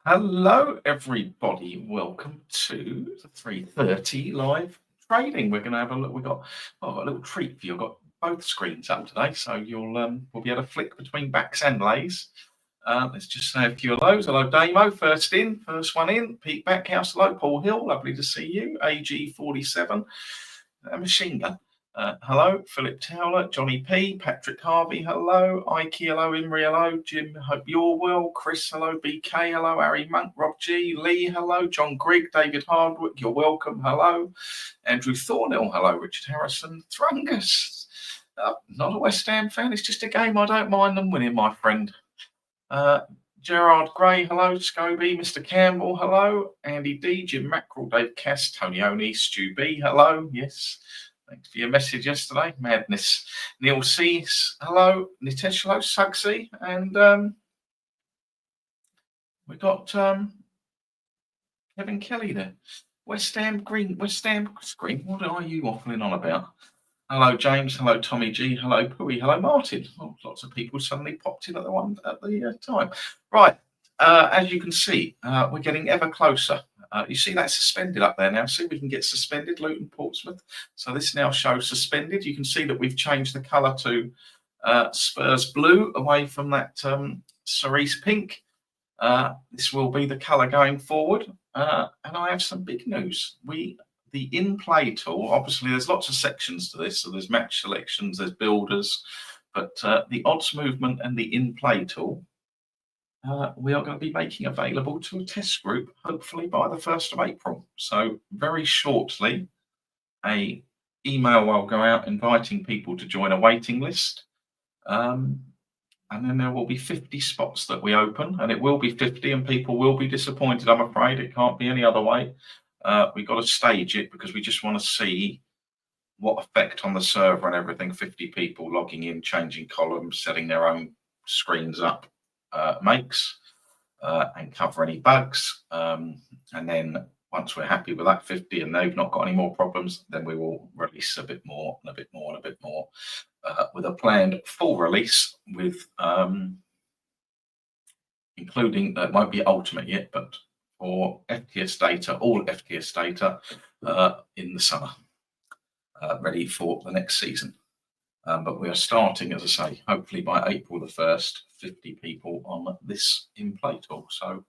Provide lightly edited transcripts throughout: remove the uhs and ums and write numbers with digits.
Hello, everybody. Welcome to the 3:30 live trading. We're going to have a look. I've got a little treat for you. I've got both screens up today, so we'll be able to flick between backs and lays. Let's just say a few of those. Hello, Damo. First one in. Pete Backhouse. Hello, Paul Hill. Lovely to see you. AG47. Machine Gun. Hello, Philip Towler, Johnny P, Patrick Harvey, hello, Ike, hello, Imri, hello, Jim, hope you're well, Chris, hello, BK, hello, Harry Monk, Rob G, Lee, hello, John Grigg, David Hardwick, you're welcome, hello, Andrew Thornhill, hello, Richard Harrison, Thrungus, not a West Ham fan, it's just a game, I don't mind them winning, my friend. Gerard Gray, hello, Scobie, Mr. Campbell, hello, Andy D, Jim Mackerel, Dave Cass, Tony Oni, Stu B, hello, yes. Thanks for your message yesterday. Madness. Neil C. Hello. Nitesh, hello. Sugsy. And we got Kevin Kelly there. West Ham Screen. What are you waffling on about? Hello, James. Hello, Tommy G. Hello, Pooey. Hello, Martin. Oh, lots of people suddenly popped in at the time. Right. As you can see, we're getting ever closer. You see that suspended up there now. See, we can get suspended, Luton, Portsmouth. So this now shows suspended. You can see that we've changed the colour to Spurs blue away from that cerise pink. This will be the colour going forward. And I have some big news. The in-play tool, obviously there's lots of sections to this. So there's match selections, there's builders, but the odds movement and the in-play tool, we are going to be making available to a test group, hopefully by the 1st of April. So very shortly, a email will go out inviting people to join a waiting list. And then there will be 50 spots that we open, and it will be 50, and people will be disappointed, I'm afraid. It can't be any other way. We've got to stage it because we just want to see what effect on the server and everything 50 people logging in, changing columns, setting their own screens up makes, and cover any bugs. And then once we're happy with that 50 and they've not got any more problems, then we will release a bit more and a bit more and a bit more, with a planned full release with including, it won't be ultimate yet, but for FTS data, all FTS data in the summer, ready for the next season. But we are starting, as I say, hopefully by April the 1st, 50 people on this in-play tool. So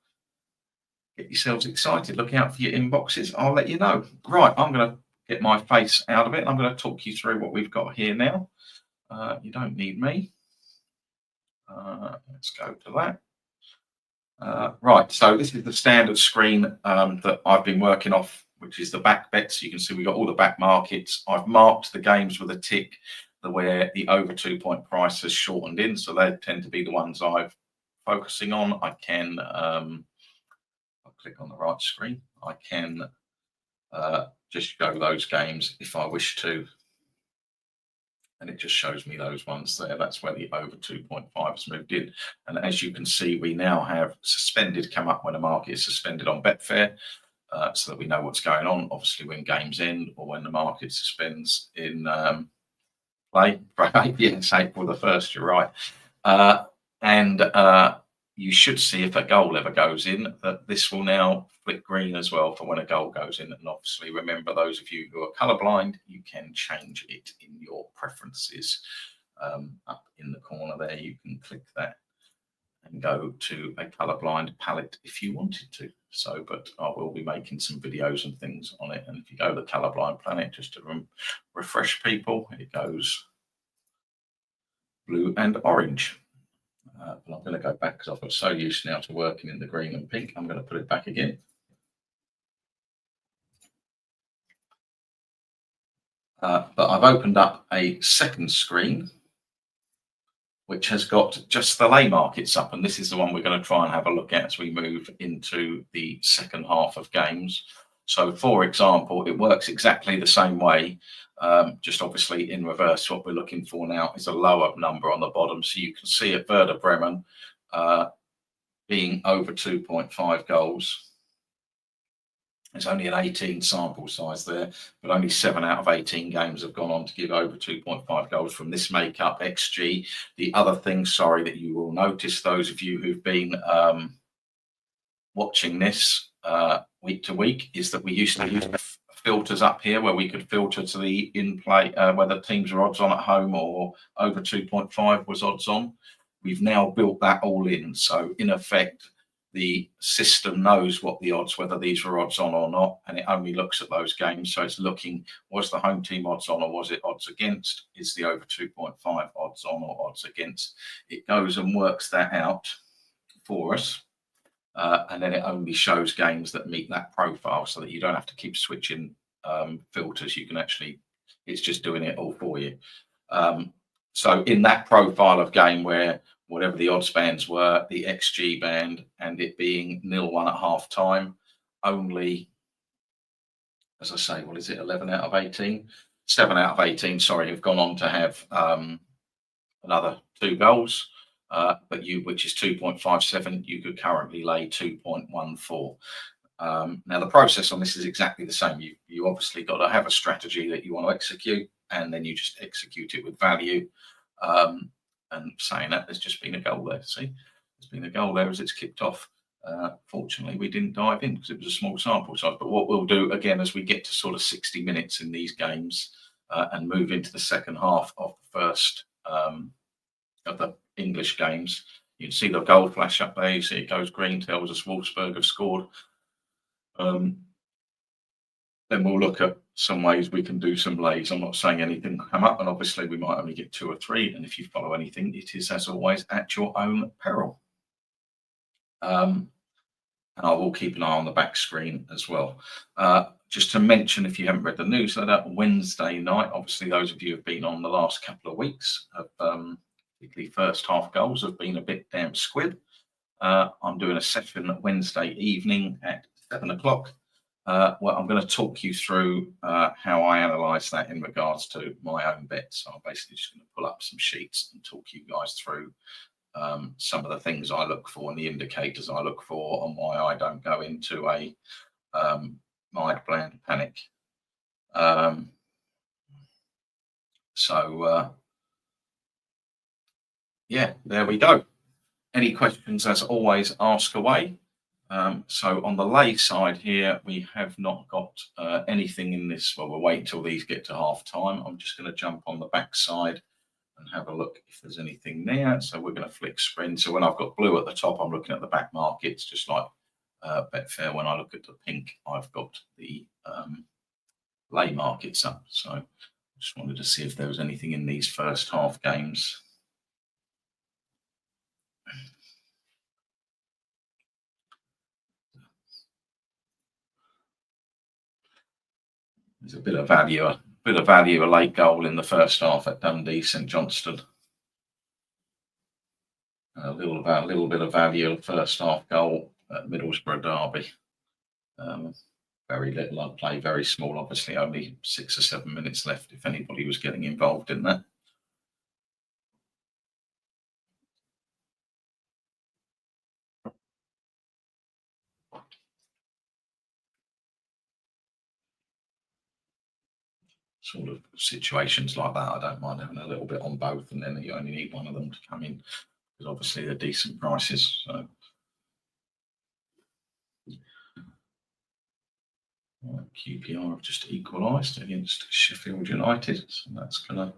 get yourselves excited. Look out for your inboxes. I'll let you know. Right, I'm going to get my face out of it. I'm going to talk you through what we've got here now. You don't need me. Let's go to that. Right, so this is the standard screen that I've been working off, which is the back bets. You can see we've got all the back markets. I've marked the games with a tick where the over 2 point price has shortened in, so they tend to be the ones I'm focusing on. I can I'll click on the right screen. I can just show those games if I wish to, and it just shows me those ones there. That's where the over 2.5 has moved in. And as you can see, we now have suspended come up when a market is suspended on Betfair, so that we know what's going on. Obviously, when games end or when the market suspends in play, right? Yes, April the 1st, you're right. And you should see if a goal ever goes in, that this will now flick green as well for when a goal goes in. And obviously, remember, those of you who are colorblind, you can change it in your preferences. Up in the corner there, you can click that and go to a colorblind palette if you wanted to. So, but I will be making some videos and things on it. And if you go to the colorblind planet, just to refresh people, it goes blue and orange. But I'm going to go back because I've got so used now to working in the green and pink. I'm going to put it back again. But I've opened up a second screen, which has got just the lay markets up. And this is the one we're going to try and have a look at as we move into the second half of games. So, for example, it works exactly the same way, just obviously in reverse. What we're looking for now is a lower number on the bottom. So you can see at Werder Bremen being over 2.5 goals. There's only an 18 sample size there, but only 7 out of 18 games have gone on to give over 2.5 goals from this makeup XG. The other thing, sorry, that you will notice, those of you who've been watching this week to week is that we used to use filters up here where we could filter to the in-play, whether teams are odds on at home or over 2.5 was odds on. We've now built that all in. So in effect, the system knows what the odds, whether these were odds on or not, and it only looks at those games. So it's looking, was the home team odds on or was it odds against? Is the over 2.5 odds on or odds against? It goes and works that out for us. And then it only shows games that meet that profile so that you don't have to keep switching filters. You can actually, it's just doing it all for you. So in that profile of game where whatever the odds bands were, the XG band, and it being 0-1 at half time, only, as I say, what is it, 11 out of 18? 7 out of 18, sorry, have gone on to have another 2 goals. But which is 2.57, you could currently lay 2.14. Now the process on this is exactly the same. You obviously got to have a strategy that you want to execute, and then you just execute it with value. And saying that, there's just been a goal there. See, there's been a goal there as it's kicked off. Fortunately, we didn't dive in because it was a small sample size. But what we'll do again as we get to sort of 60 minutes in these games and move into the second half of the first of the English games, you can see the goal flash up there. You see it goes green, tells us Wolfsburg have scored. Then we'll look at some ways we can do some lays. I'm not saying anything come up, and obviously we might only get 2 or 3. And if you follow anything, it is as always at your own peril. And I will keep an eye on the back screen as well. Just to mention, if you haven't read the newsletter, Wednesday night, obviously those of you who have been on the last couple of weeks, particularly first half goals, have been a bit damn squib. I'm doing a session Wednesday evening at 7 o'clock. Well, I'm going to talk you through how I analyse that in regards to my own bets. So I'm basically just going to pull up some sheets and talk you guys through some of the things I look for and the indicators I look for, and why I don't go into a mild bland panic. Yeah, there we go. Any questions, as always, ask away. So on the lay side here, we have not got anything in this. Well, we'll wait until these get to half time. I'm just going to jump on the back side and have a look if there's anything there. So we're going to flick screen. So when I've got blue at the top, I'm looking at the back markets, just like Betfair. When I look at the pink, I've got the lay markets up. So I just wanted to see if there was anything in these first half games. There's a bit of value, a late goal in the first half at Dundee, St Johnstone. A little bit of value, first half goal at Middlesbrough Derby. Very little on play, very small. Obviously, only 6 or 7 minutes left. If anybody was getting involved in that. Sort of situations like that, I don't mind having a little bit on both, and then you only need one of them to come in because obviously they're decent prices. So QPR have just equalised against Sheffield United, so that's going to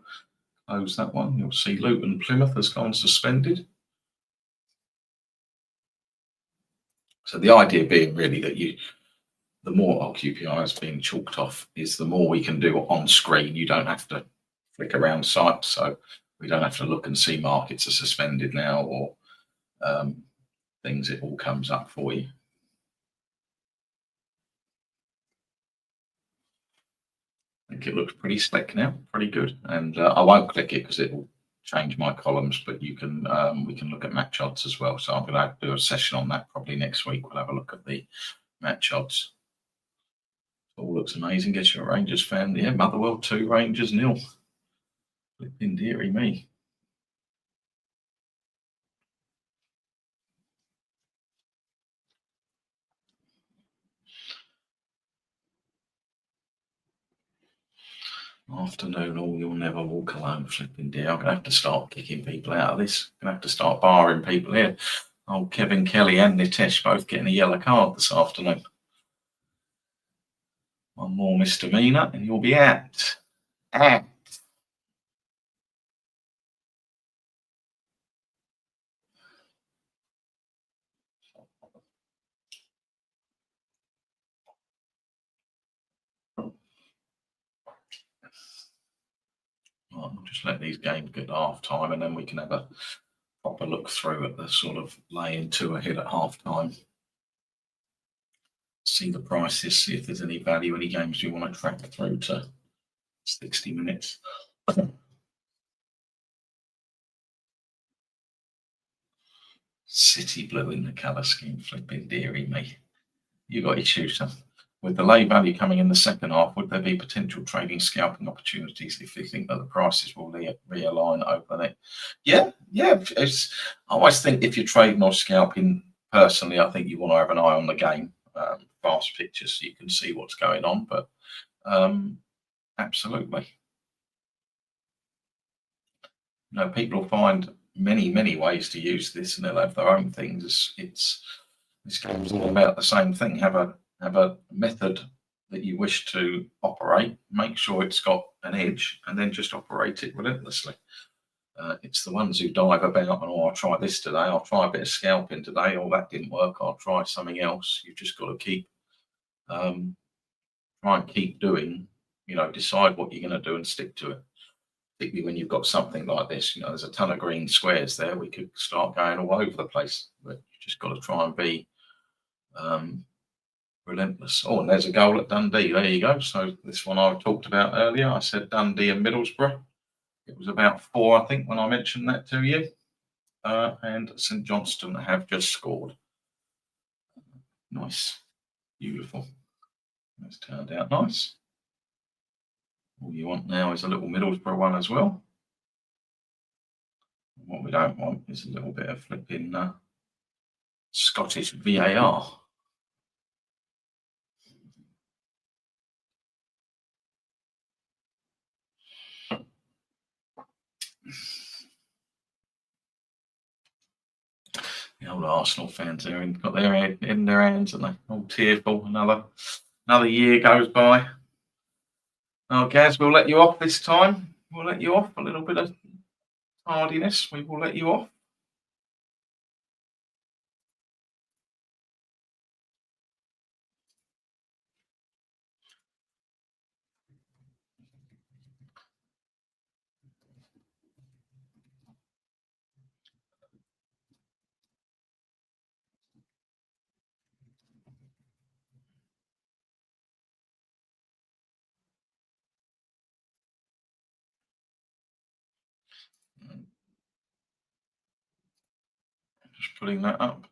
close that one. You'll see Luton Plymouth has gone suspended. So the idea being really that the more QPR has been chalked off, is the more we can do on screen. You don't have to flick around sites, so we don't have to look and see markets are suspended now or things. It all comes up for you. I think it looks pretty slick now, pretty good. And I won't click it because it will change my columns, but you can we can look at match odds as well. So I'm going to do a session on that probably next week. We'll have a look at the match odds. All looks amazing. Guess you're a Rangers fan. Yeah, Motherwell 2, Rangers 0. Flipping dearie me. Afternoon, all you'll never walk alone. Flipping dear. I'm going to have to start kicking people out of this. I'm going to have to start barring people here. Old Kevin Kelly and Nitesh both getting a yellow card this afternoon. One more misdemeanor and you'll be out. Out. Well, we'll just let these games get to half time and then we can have a proper look through at the sort of laying two ahead at half time. See the prices, see if there's any value, any games you want to track through to 60 minutes. City blue in the colour scheme, flipping dearie me. You got issues, huh? With the lay value coming in the second half, would there be potential trading scalping opportunities if you think that the prices will realign over it? Yeah. I always think if you're trading or scalping, personally, I think you want to have an eye on the game, fast pictures, so you can see what's going on. But absolutely, people will find many ways to use this, and they'll have their own things. This game's all about the same thing. Have a method that you wish to operate. Make sure it's got an edge, and then just operate it relentlessly. It's the ones who dive about and I'll try this today. I'll try a bit of scalping today. Oh, that didn't work. I'll try something else. You've just got to keep try and keep doing. Decide what you're going to do and stick to it. Particularly when you've got something like this, there's a ton of green squares there. We could start going all over the place, but you just got to try and be relentless. Oh, and there's a goal at Dundee. There you go. So this one I talked about earlier. I said Dundee and Middlesbrough. It was about 4, I think, when I mentioned that to you. And St Johnstone have just scored. Nice. Beautiful. That's turned out nice. All you want now is a little Middlesbrough one as well. What we don't want is a little bit of flipping Scottish VAR. The old Arsenal fans there got their head in their hands, and they all tearful. Another year goes by. Oh, Gaz, we'll let you off this time. We'll let you off. A little bit of tardiness. We will let you off. Just putting that up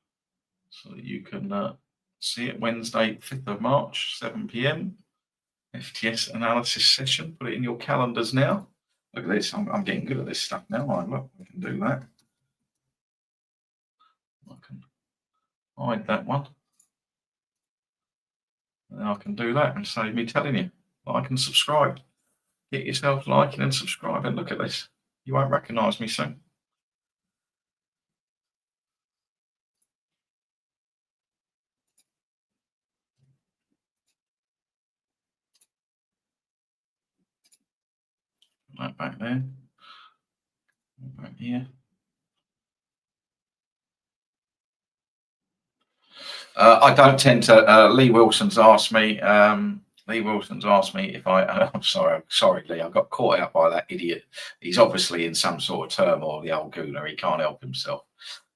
so that you can see it. Wednesday, 5th of March, 7 p.m. FTS analysis session. Put it in your calendars now. Look at this. I'm getting good at this stuff now. Look, I can do that. I can hide that one. And I can do that and save me telling you. Like and subscribe. Get yourself liking and subscribing. Look at this. You won't recognise me soon. Right back there. Back here. I don't tend to. Lee Wilson's asked me. If I. I'm sorry, Lee. I got caught out by that idiot. He's obviously in some sort of turmoil. The old gooner. He can't help himself.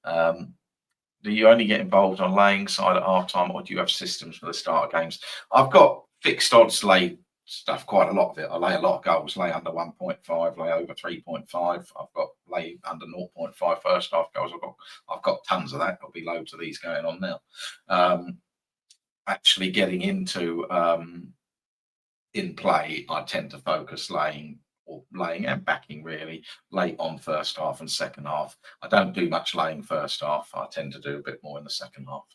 Do you only get involved on laying side at half time, or do you have systems for the start of games? I've got fixed odds lay stuff, quite a lot of it. I lay a lot of goals, lay under 1.5, lay over 3.5. I've got lay under 0.5 first half goals. I've got tons of that. There'll be loads of these going on now. Actually getting into in play, I tend to focus laying and backing really late on first half and second half. I don't do much laying first half. I tend to do a bit more in the second half.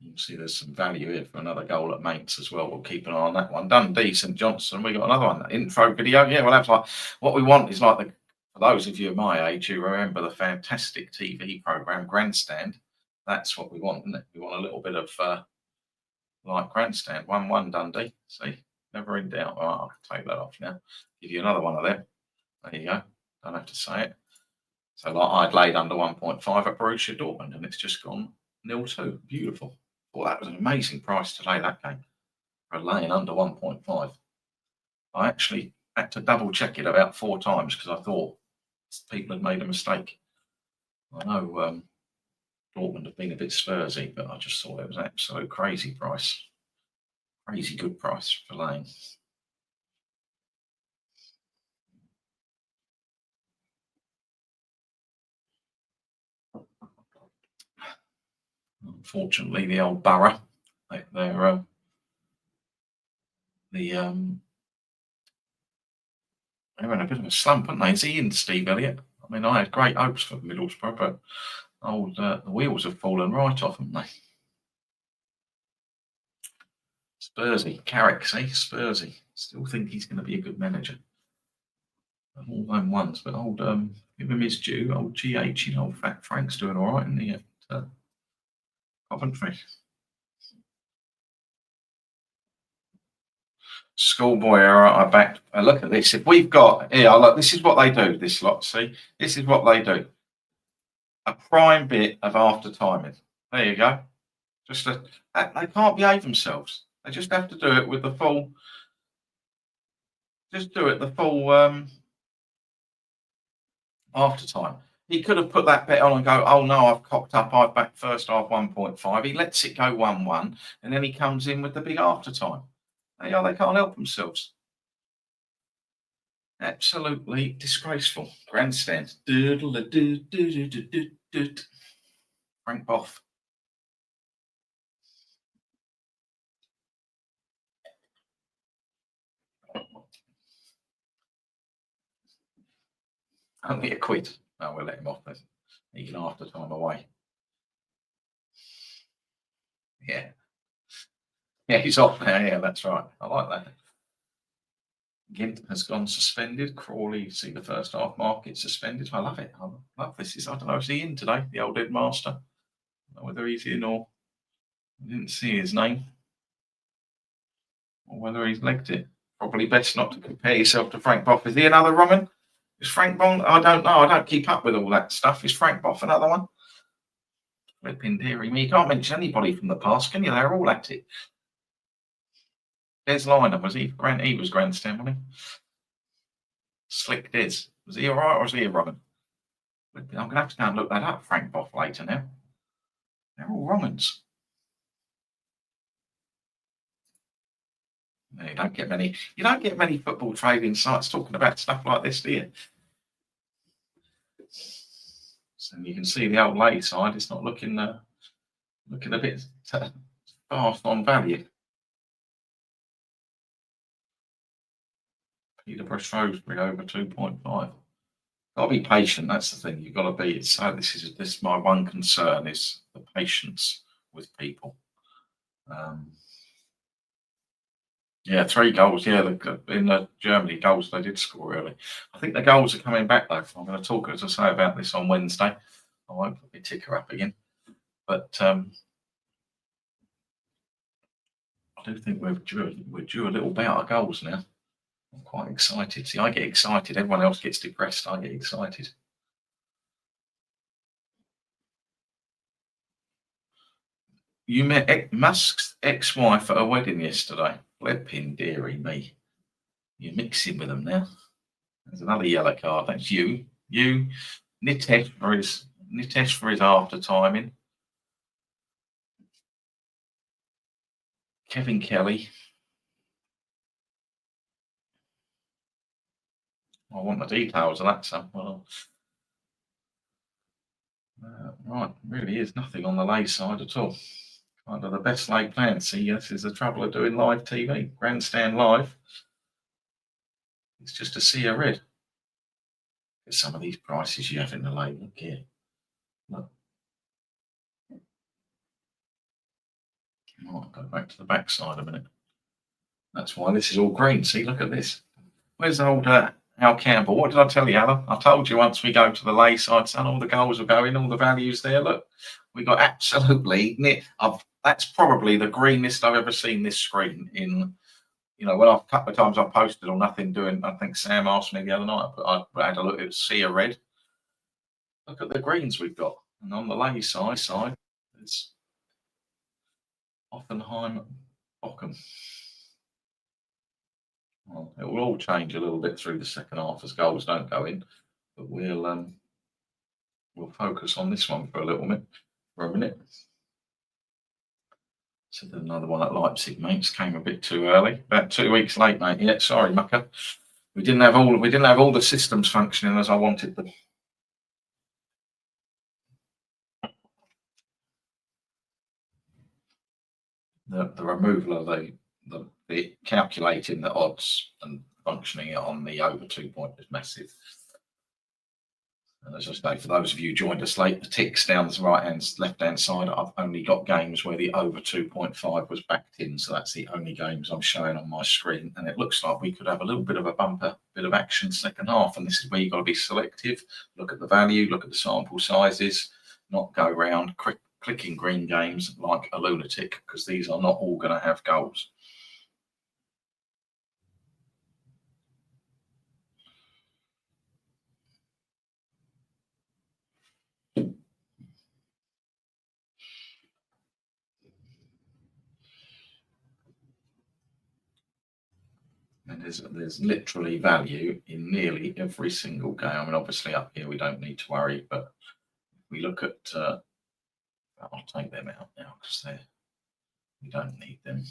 You can see there's some value here for another goal at mates as well. We'll keep an eye on that one. Dundee, St Johnstone. We got another one. Intro video. Yeah, well, that's like what we want is like the, for those of you of my age who remember the fantastic TV program Grandstand. That's what we want, isn't it? We want a little bit of like Grandstand. 1-1 Dundee. See, never in doubt. Oh, I'll take that off now. Give you another one of them. There you go. Don't have to say it. So like I'd laid under 1.5 at Borussia Dortmund, and it's just gone 0-2. Beautiful. Well, that was an amazing price to lay that game for laying under 1.5. I actually had to double check it about 4 times because I thought people had made a mistake. I know Dortmund have been a bit Spursy, but I just thought it was an absolute crazy price. Crazy good price for laying. Unfortunately, the old Borough, they're in a bit of a slump, aren't they? Is he in, Steve Elliott? I mean, I had great hopes for Middlesbrough, but the wheels have fallen right off, haven't they? Spursy, Carrick, see, Spursy. Still think he's going to be a good manager. All them ones, but old give him his due. Old GH, you know, Fat Frank's doing all right, isn't he? At Coventry. Schoolboy error. I backed. Look at this. If we've got here, look. This is what they do. This lot. See, this is what they do. A prime bit of after timing. There you go. Just they can't behave themselves. They just have to do it with the full. Just do it the full after time. He could have put that bet on and go, oh no, I've cocked up. I've backed first half 1.5. He lets it go 1-1, and then he comes in with the big after time. They can't help themselves. Absolutely disgraceful. Grandstand. Frank Boff. Only a quid. No, we'll let him off. He can after time away. Yeah. Yeah, he's off now. Yeah, that's right. I like that. Gint has gone suspended. Crawley, see the first half market suspended. I love it. I love this. I don't know if he's in today, the old headmaster. I don't know whether he's in or I didn't see his name. Or whether he's legged it. Probably best not to compare yourself to Frank Boff. Is he another wrong? Is Frank wrong? I don't know. I don't keep up with all that stuff. Is Frank Boff another one? Flipping dearie me. You can't mention anybody from the past, can you? They're all at it. Des Liner, was he? He was Grandstand, wasn't he? Slick Des. Was he all right or was he a wrong? I'm going to have to go and look that up, Frank Boff, later now. They're all wrong uns. You don't get many football trading sites talking about stuff like this, do you? So you can see the old lay side. It's not looking a bit fast on value. Peterborough Shrewsbury over 2.5. Got to be patient. That's the thing. You've got to be. So this is my one concern is the patience with people. Yeah, 3 goals. Yeah, in the Germany goals they did score early. I think the goals are coming back though. I'm going to talk, as I say, about this on Wednesday. I won't put my ticker up again, but I do think we're due a little bout of goals now. I'm quite excited. See, I get excited. Everyone else gets depressed. I get excited. You met Musk's ex-wife at a wedding yesterday. Flipping dearie me. You're mixing with them now. There's another yellow card. That's you. Nitesh for his after timing. Kevin Kelly. I want the details of that somewhere. Right, really is nothing on the lay side at all. Kind of the best laid plan. See, this is the trouble of doing live TV. Grandstand live. It's just a sea of red. At some of these prices you have in the lay. Look here. Look. I'll go back to the back side a minute. That's why this is all green. See, look at this. Where's old Al Campbell? What did I tell you, Alan? I told you once we go to the lay side, son, all the goals will go in, all the values there. Look, we got absolutely near. That's probably the greenest I've ever seen this screen in. You know, well, a couple of times I posted or nothing doing. I think Sam asked me the other night, but I had a look at sea of red. Look at the greens we've got, and on the lay side, it's Offenheim, Bochum. Well, it will all change a little bit through the second half as goals don't go in, but we'll focus on this one for a minute. So there's another one at Leipzig, mates. Came a bit too early, about 2 weeks late, mate. Yeah, sorry, mucker. We didn't have all the systems functioning as I wanted them. The removal of the calculating the odds and functioning it on the over 2 point is massive. And as I say, for those of you who joined us late, the ticks down the left-hand side, I've only got games where the over 2.5 was backed in. So that's the only games I'm showing on my screen. And it looks like we could have a little bit of a bumper, bit of action second half. And this is where you've got to be selective. Look at the value, look at the sample sizes, not go around clicking green games like a lunatic, because these are not all going to have goals. And there's literally value in nearly every single game. I mean, obviously up here we don't need to worry, but if we look at, I'll take them out now because we don't need them.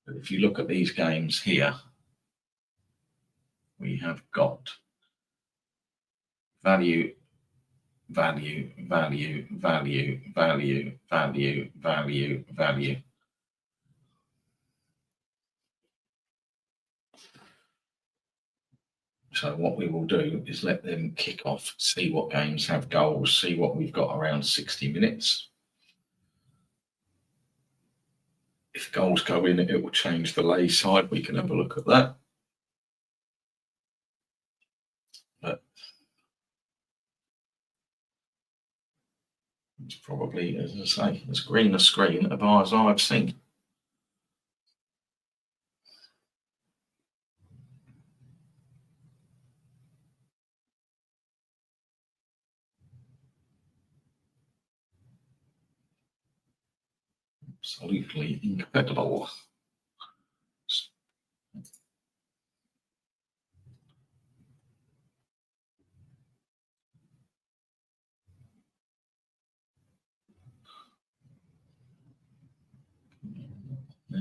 But if you look at these games here, we have got value, value, value, value, value, value, value, value. So what we will do is let them kick off, see what games have goals, see what we've got around 60 minutes. If goals go in, it will change the lay side. We can have a look at that. But it's probably, as I say, as green a screen as I've seen. Absolutely incredible. Yeah.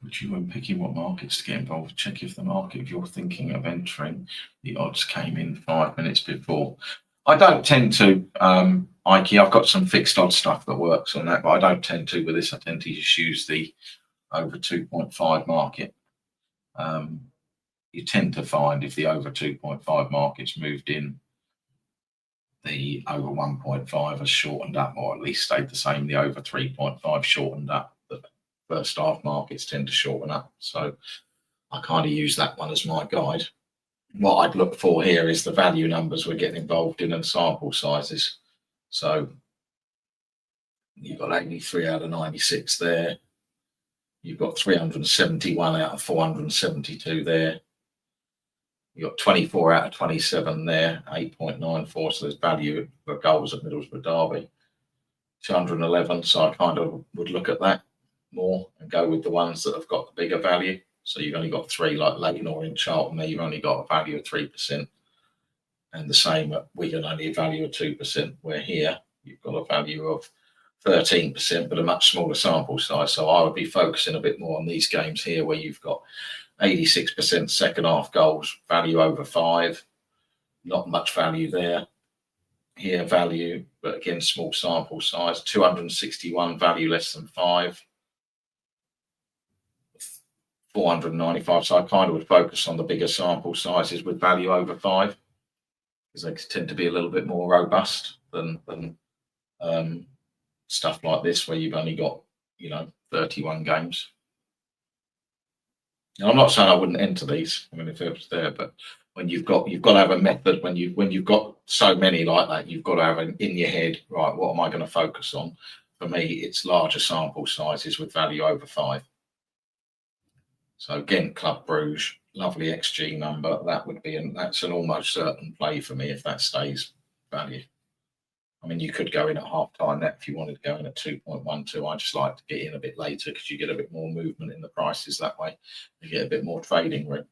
Would you, when picking what markets to get involved, check if the market, if you're thinking of entering, the odds came in 5 minutes before? I don't tend to, Ike. I've got some fixed odds stuff that works on that, but I don't tend to with this. I tend to just use the over 2.5 market. You tend to find if the over 2.5 market's moved in, the over 1.5 has shortened up, or at least stayed the same. The over 3.5 shortened up. The first half markets tend to shorten up. So I kind of use that one as my guide. What I'd look for here is the value numbers we're getting involved in and sample sizes. So you've got 83 out of 96 there. You've got 371 out of 472 there. You've got 24 out of 27 there, 8.94. So there's value for goals at Middlesbrough Derby. 211. So I kind of would look at that more and go with the ones that have got the bigger value. So you've only got three, like Leighton or in Charlton there, you've only got a value of 3%. And the same at Wigan, only a value of 2%, where here you've got a value of 13%, but a much smaller sample size. So I would be focusing a bit more on these games here where you've got 86% second half goals, value over 5, not much value there. Here, value, but again, small sample size, 261, value less than 5, 495. So I kind of would focus on the bigger sample sizes with value over 5. because they tend to be a little bit more robust than stuff like this where you've only got 31 games. And I'm not saying I wouldn't enter these. I mean, if it was there, but when you've got to have a method. When you've got so many like that, you've got to have in your head, right? What am I going to focus on? For me, it's larger sample sizes with value over 5. So again, Club Bruges, lovely XG number. That's an almost certain play for me if that stays value. I mean, you could go in at half time that if you wanted to go in at 2.12. I just like to get in a bit later because you get a bit more movement in the prices that way. You get a bit more trading room.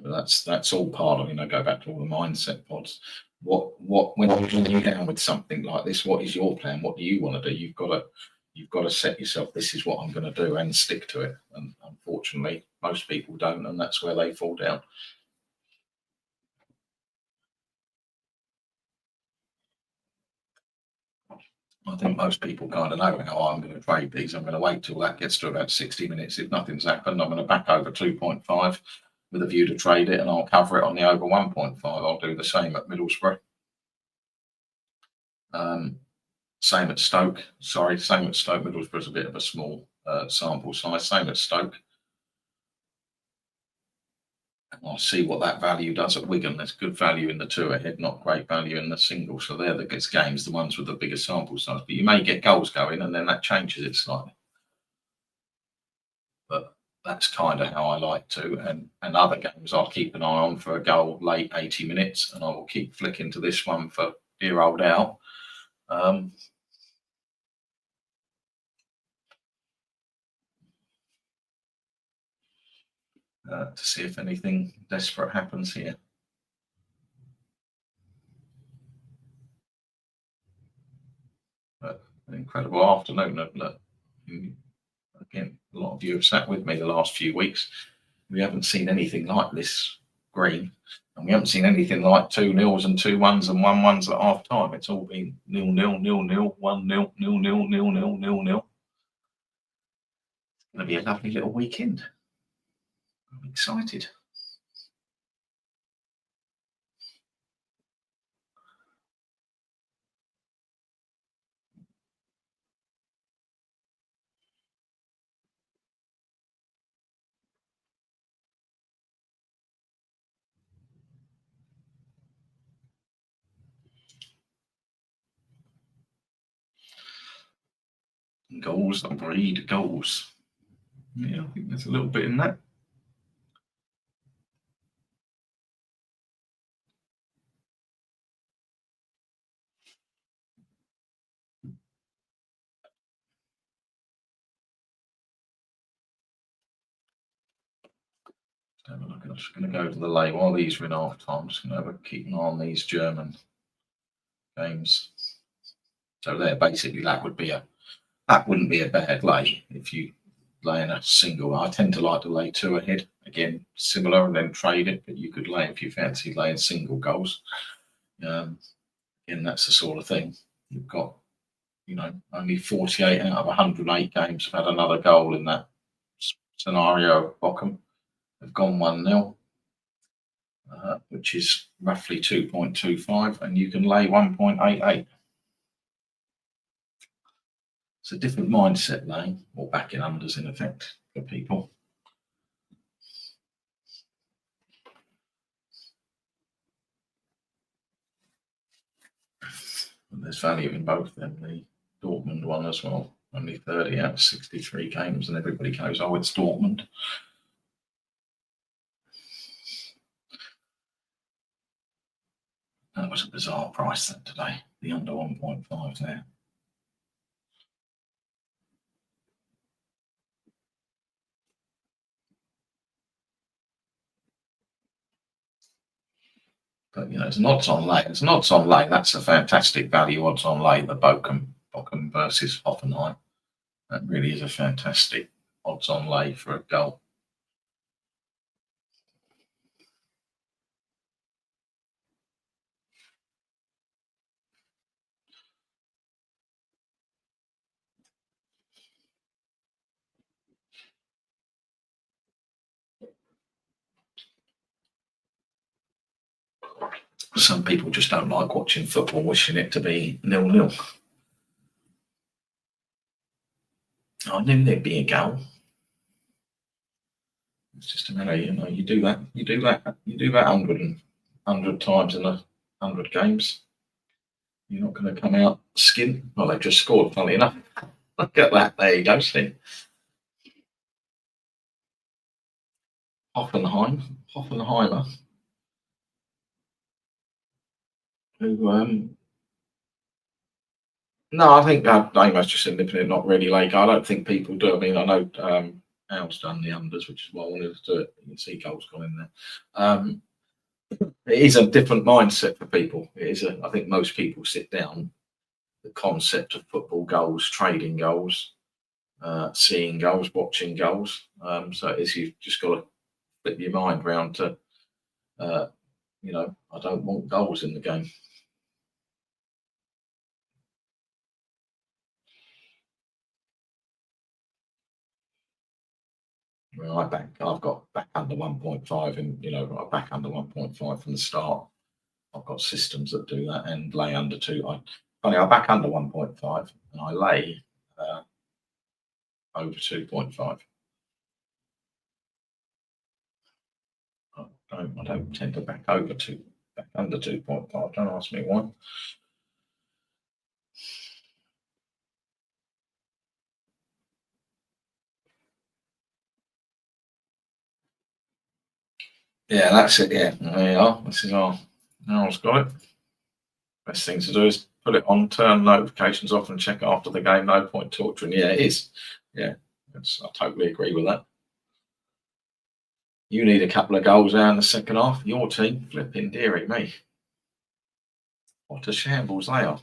But that's all part of, go back to all the mindset pods. When you're down with something like this, what is your plan? What do you want to do? You've got to set yourself, this is what I'm going to do, and stick to it. And unfortunately, most people don't, and that's where they fall down. I think most people kind of know how I'm going to trade these. I'm going to wait till that gets to about 60 minutes. If nothing's happened, I'm going to back over 2.5 with a view to trade it, and I'll cover it on the over 1.5. I'll do the same at Middlesbrough. Same at Stoke. Same at Stoke. Middlesbrough's a bit of a small sample size. Same at Stoke. And I'll see what that value does at Wigan. There's good value in the 2 ahead, not great value in the single. So there that gets games, the ones with the bigger sample size. But you may get goals going, and then that changes it slightly. But that's kind of how I like to. And other games I'll keep an eye on for a goal late 80 minutes, and I will keep flicking to this one for dear old Al. To see if anything desperate happens here. But an incredible afternoon. Again, a lot of you have sat with me the last few weeks. We haven't seen anything like this green, and we haven't seen anything like 2-0s and 2-1s and 1-1s at half time. It's all been 0-0, 0-0, 1-0, 0-0, 0-0, 0-0. It's going to be a lovely little weekend. I'm excited. Goals that breed goals. Yeah, I think there's a little bit in that. Have a look. I'm just going to go to the lay while these are in half time. I'm just going to keep an eye on these German games. So there, basically, that wouldn't be a bad lay if you lay in a single. I tend to like to lay 2 ahead, again similar, and then trade it. But you could lay if you fancy laying single goals. Again, that's the sort of thing. You've got, only 48 out of 108 games have had another goal in that scenario. Bochum have gone 1-0, which is roughly 2.25, and you can lay 1.88. It's a different mindset laying, or backing unders in effect for people. And there's value in both them. The Dortmund one as well. Only 30 out of 63 games, and everybody goes, oh, it's Dortmund. That was a bizarre price then today, the under 1.5 there. But it's an odds on lay. It's an odds on lay. That's a fantastic value odds on lay. The Bochum versus Hoffenheim. That really is a fantastic odds on lay for a goal. Some people just don't like watching football, wishing it to be 0-0. I knew there'd be a goal. It's just a matter, you do that 100 times in 100 games. You're not going to come out skin. Well, they've just scored, funnily enough. Look at that. There you go, Steve. Hoffenheimer, who, no, I think Damo's just nipping it, not really late. I don't think people do. I mean, I know Al's done the unders, which is why I wanted to do it. You can see goals gone in there. It is a different mindset for people. I think most people sit down. The concept of football goals, trading goals, seeing goals, watching goals. So you've just got to flip your mind round to, I don't want goals in the game. Well, I've got back under 1.5, and back under 1.5 from the start. I've got systems that do that and lay under 2. I back under 1.5 and I lay over 2.5. I don't tend to back under 2.5. Don't ask me why. Yeah, that's it. Yeah, there you are. This is Al's got it. Best thing to do is put it on, turn notifications off, and check after the game. No point torturing. Yeah, it is. Yeah, I totally agree with that. You need a couple of goals now in the second half. Your team, flipping dearie me. What a shambles they are.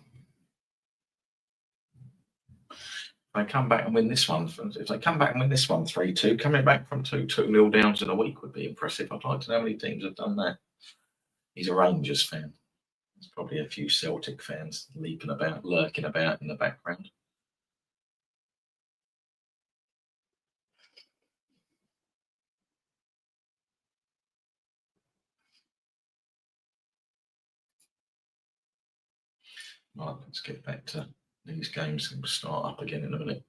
They come back and win this one. If they come back and win this one 3-2, coming back from 2-0 downs in a week would be impressive. I'd like to know how many teams have done that. He's a Rangers fan. There's probably a few Celtic fans lurking about in the background. Right, let's get back to these games and we'll start up again in a minute.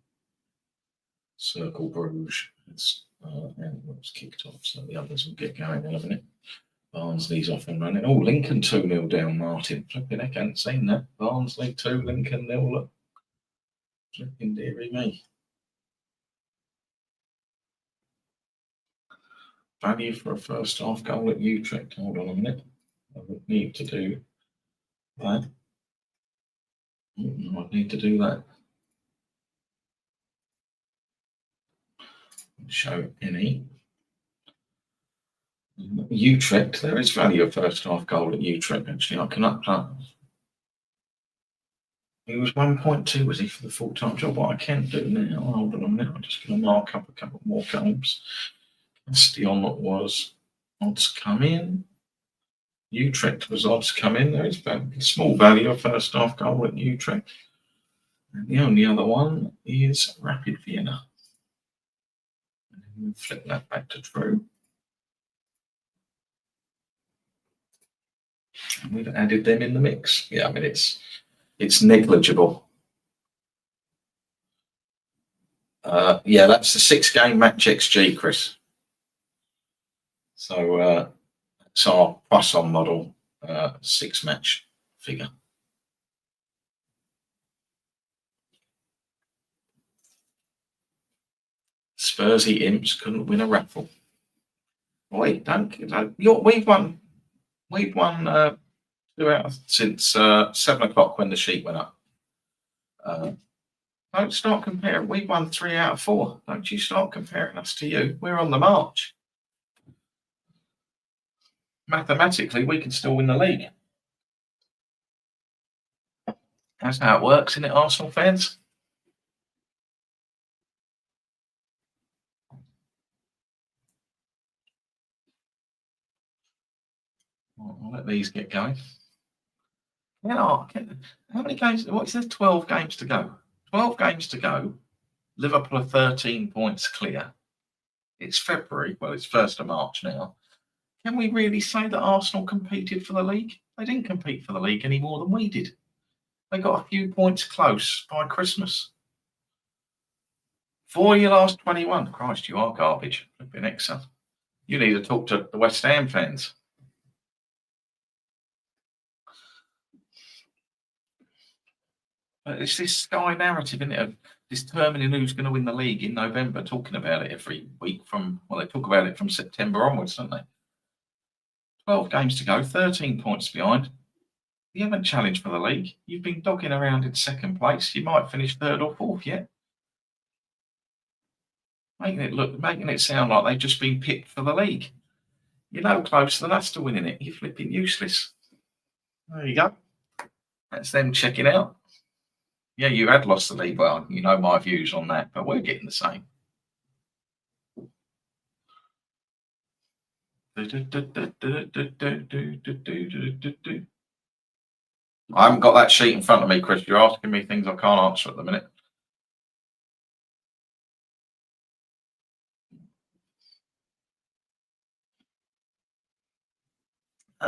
Circle Bruges. It's kicked off, so the others will get going in a minute. Barnsley's off and running. Oh, Lincoln 2-0 down, Martin. Flipping heck, I hadn't seen that. Barnsley 2, Lincoln 0. Look. Flipping dearie me. Value for a first half goal at Utrecht. Hold on a minute. I would need to do that. I need to do that. Show any. Utrecht, there is value of first half goal at Utrecht, actually. I can up that. He was 1.2, was he, for the full-time job? What I can do now, hold on a minute, I'm just going to mark up a couple more games. Bastion was odds come in. Utrecht was odds come in. There is small value of first half goal at Utrecht. And the only other one is Rapid Vienna. And we'll flip that back to true. And we've added them in the mix. Yeah, I mean, it's negligible. Yeah, that's the 6-game match XG, Chris. So it's our Poisson model 6-match figure. Spursy imps couldn't win a raffle. Wait, don't we've won 2 out since 7 o'clock when the sheet went up. Don't start comparing. We've won 3 out of 4. Don't you start comparing us to you. We're on the march. Mathematically, we can still win the league. That's how it works, isn't it, Arsenal fans? I'll let these get going. How many games? What is there? 12 games to go. 12 games to go. Liverpool are 13 points clear. It's February. Well, it's 1st of March now. Can we really say that Arsenal competed for the league? They didn't compete for the league any more than we did. They got a few points close by Christmas. For your last 21, Christ, you are garbage. Flipping excellent. You need to talk to the West Ham fans. But it's this Sky narrative, isn't it, of determining who's going to win the league in November, talking about it every week they talk about it from September onwards, don't they? 12 games to go, 13 points behind. You haven't challenged for the league. You've been dogging around in second place. You might finish third or fourth yet. Making it sound like they've just been picked for the league. You're no closer than us to winning it. You're flipping useless. There you go. That's them checking out. Yeah, you had lost the league. Well, you know my views on that, but we're getting the same. I haven't got that sheet in front of me, Chris. You're asking me things I can't answer at the minute.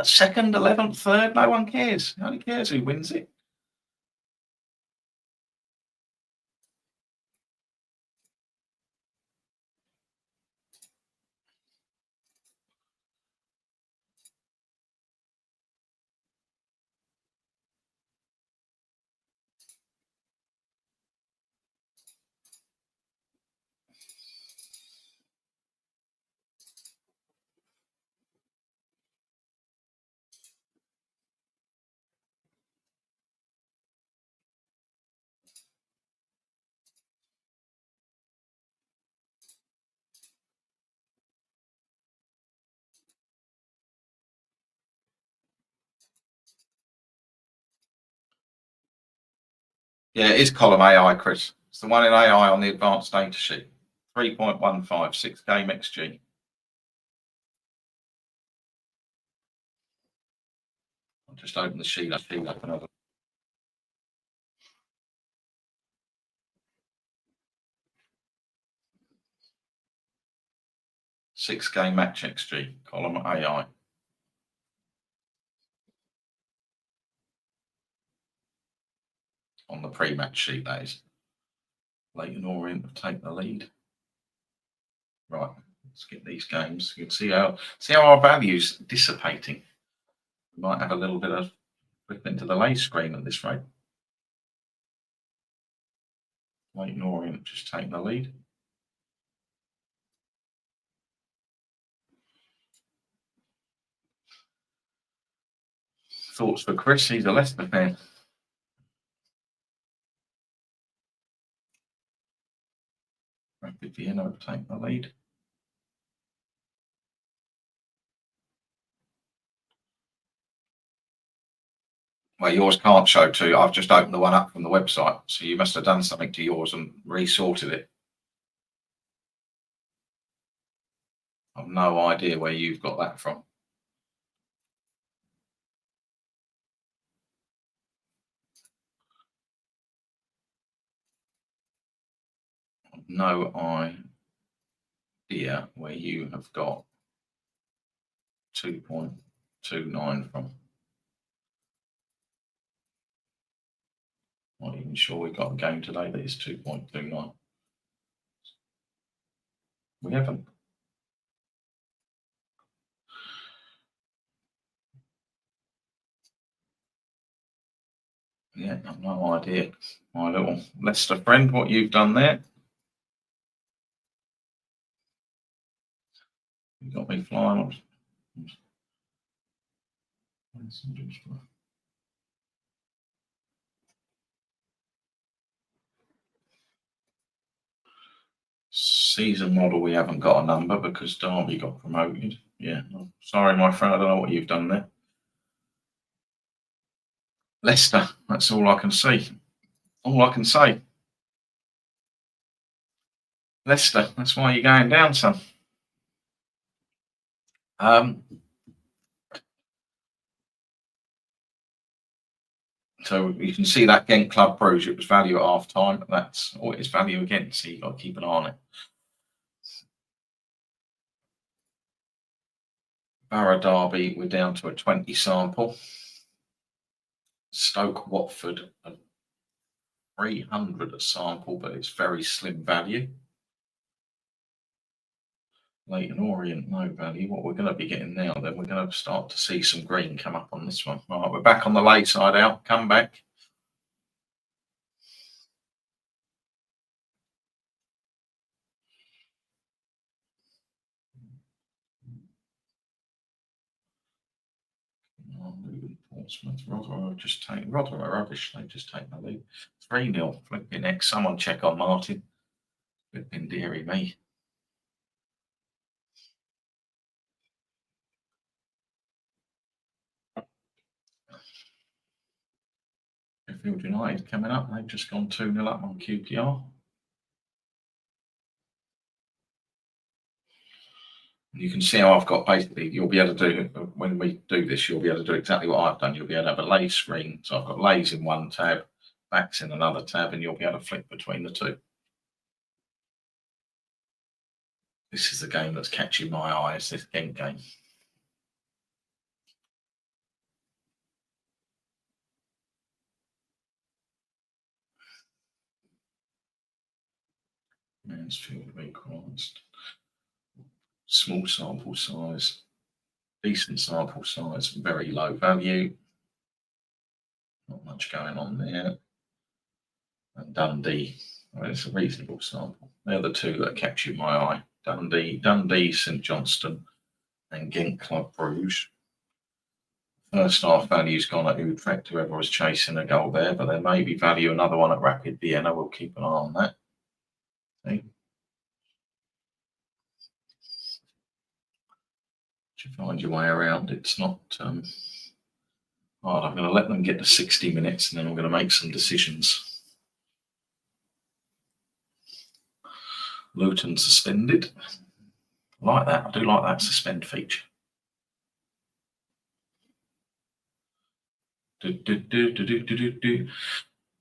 Second, 11th, third, no one cares. No one cares who wins it. Yeah, it is column AI, Chris. It's the one in AI on the advanced data sheet. 3.15, 6 game XG. I'll just open the sheet up another. 6 game match XG, column AI. On the pre-match sheet, that is. Leighton Orient have taken the lead. Right, let's get these games. You can see how our value's dissipating. We might have a little bit of flip into the lay screen at this rate. Leighton Orient just taking the lead. Thoughts for Chris? He's a Leicester fan. Rapid Vienna have taken the lead. Well, yours can't show too. I've just opened the one up from the website, so you must have done something to yours and resorted it. I've no idea where you've got that from. I've no idea where you have got 2.29 from. Not even sure we got a game today that is 2.29. We haven't. Yeah, I've no idea. My little Leicester friend, what you've done there. You got me flying on. Season model, we haven't got a number because Derby got promoted. Yeah, sorry, my friend, I don't know what you've done there. Leicester, that's all I can see. All I can say. Leicester, that's why you're going down, son. So you can see that Ghent Club Bruges, it was value at half time. That's all it is value again, so you've got to keep an eye on it. Borough Derby, we're down to a 20 sample. Stoke Watford, 300 a sample, but it's very slim value. Leighton Orient, no value. What we're going to be getting now, then we're going to start to see some green come up on this one. All right, we're back on the lay side out. Come back. Portsmouth, Rotherham just take Rotherham are rubbish. They just take the lead. 3-0. Flipping X. Someone check on Martin. Flipping dearie me. Sheffield United coming up. They've just gone 2-0 up on QPR. You can see how I've got basically, you'll be able to do, when we do this, you'll be able to do exactly what I've done. You'll be able to have a lay screen. So I've got lays in one tab, backs in another tab, and you'll be able to flick between the two. This is the game that's catching my eyes, this end game. Mansfield equalised. Small sample size, decent sample size, very low value. Not much going on there. And Dundee, well, it's a reasonable sample. They're the two that catch my eye. Dundee, St Johnstone, and Ghent Club Bruges. First half value's gone at Utrecht, whoever was chasing a goal there, but there may be value another one at Rapid Vienna. We'll keep an eye on that. See? You find your way around. It's not hard. I'm going to let them get to 60 minutes and then I'm going to make some decisions. Luton suspended. I like that. I do like that suspend feature.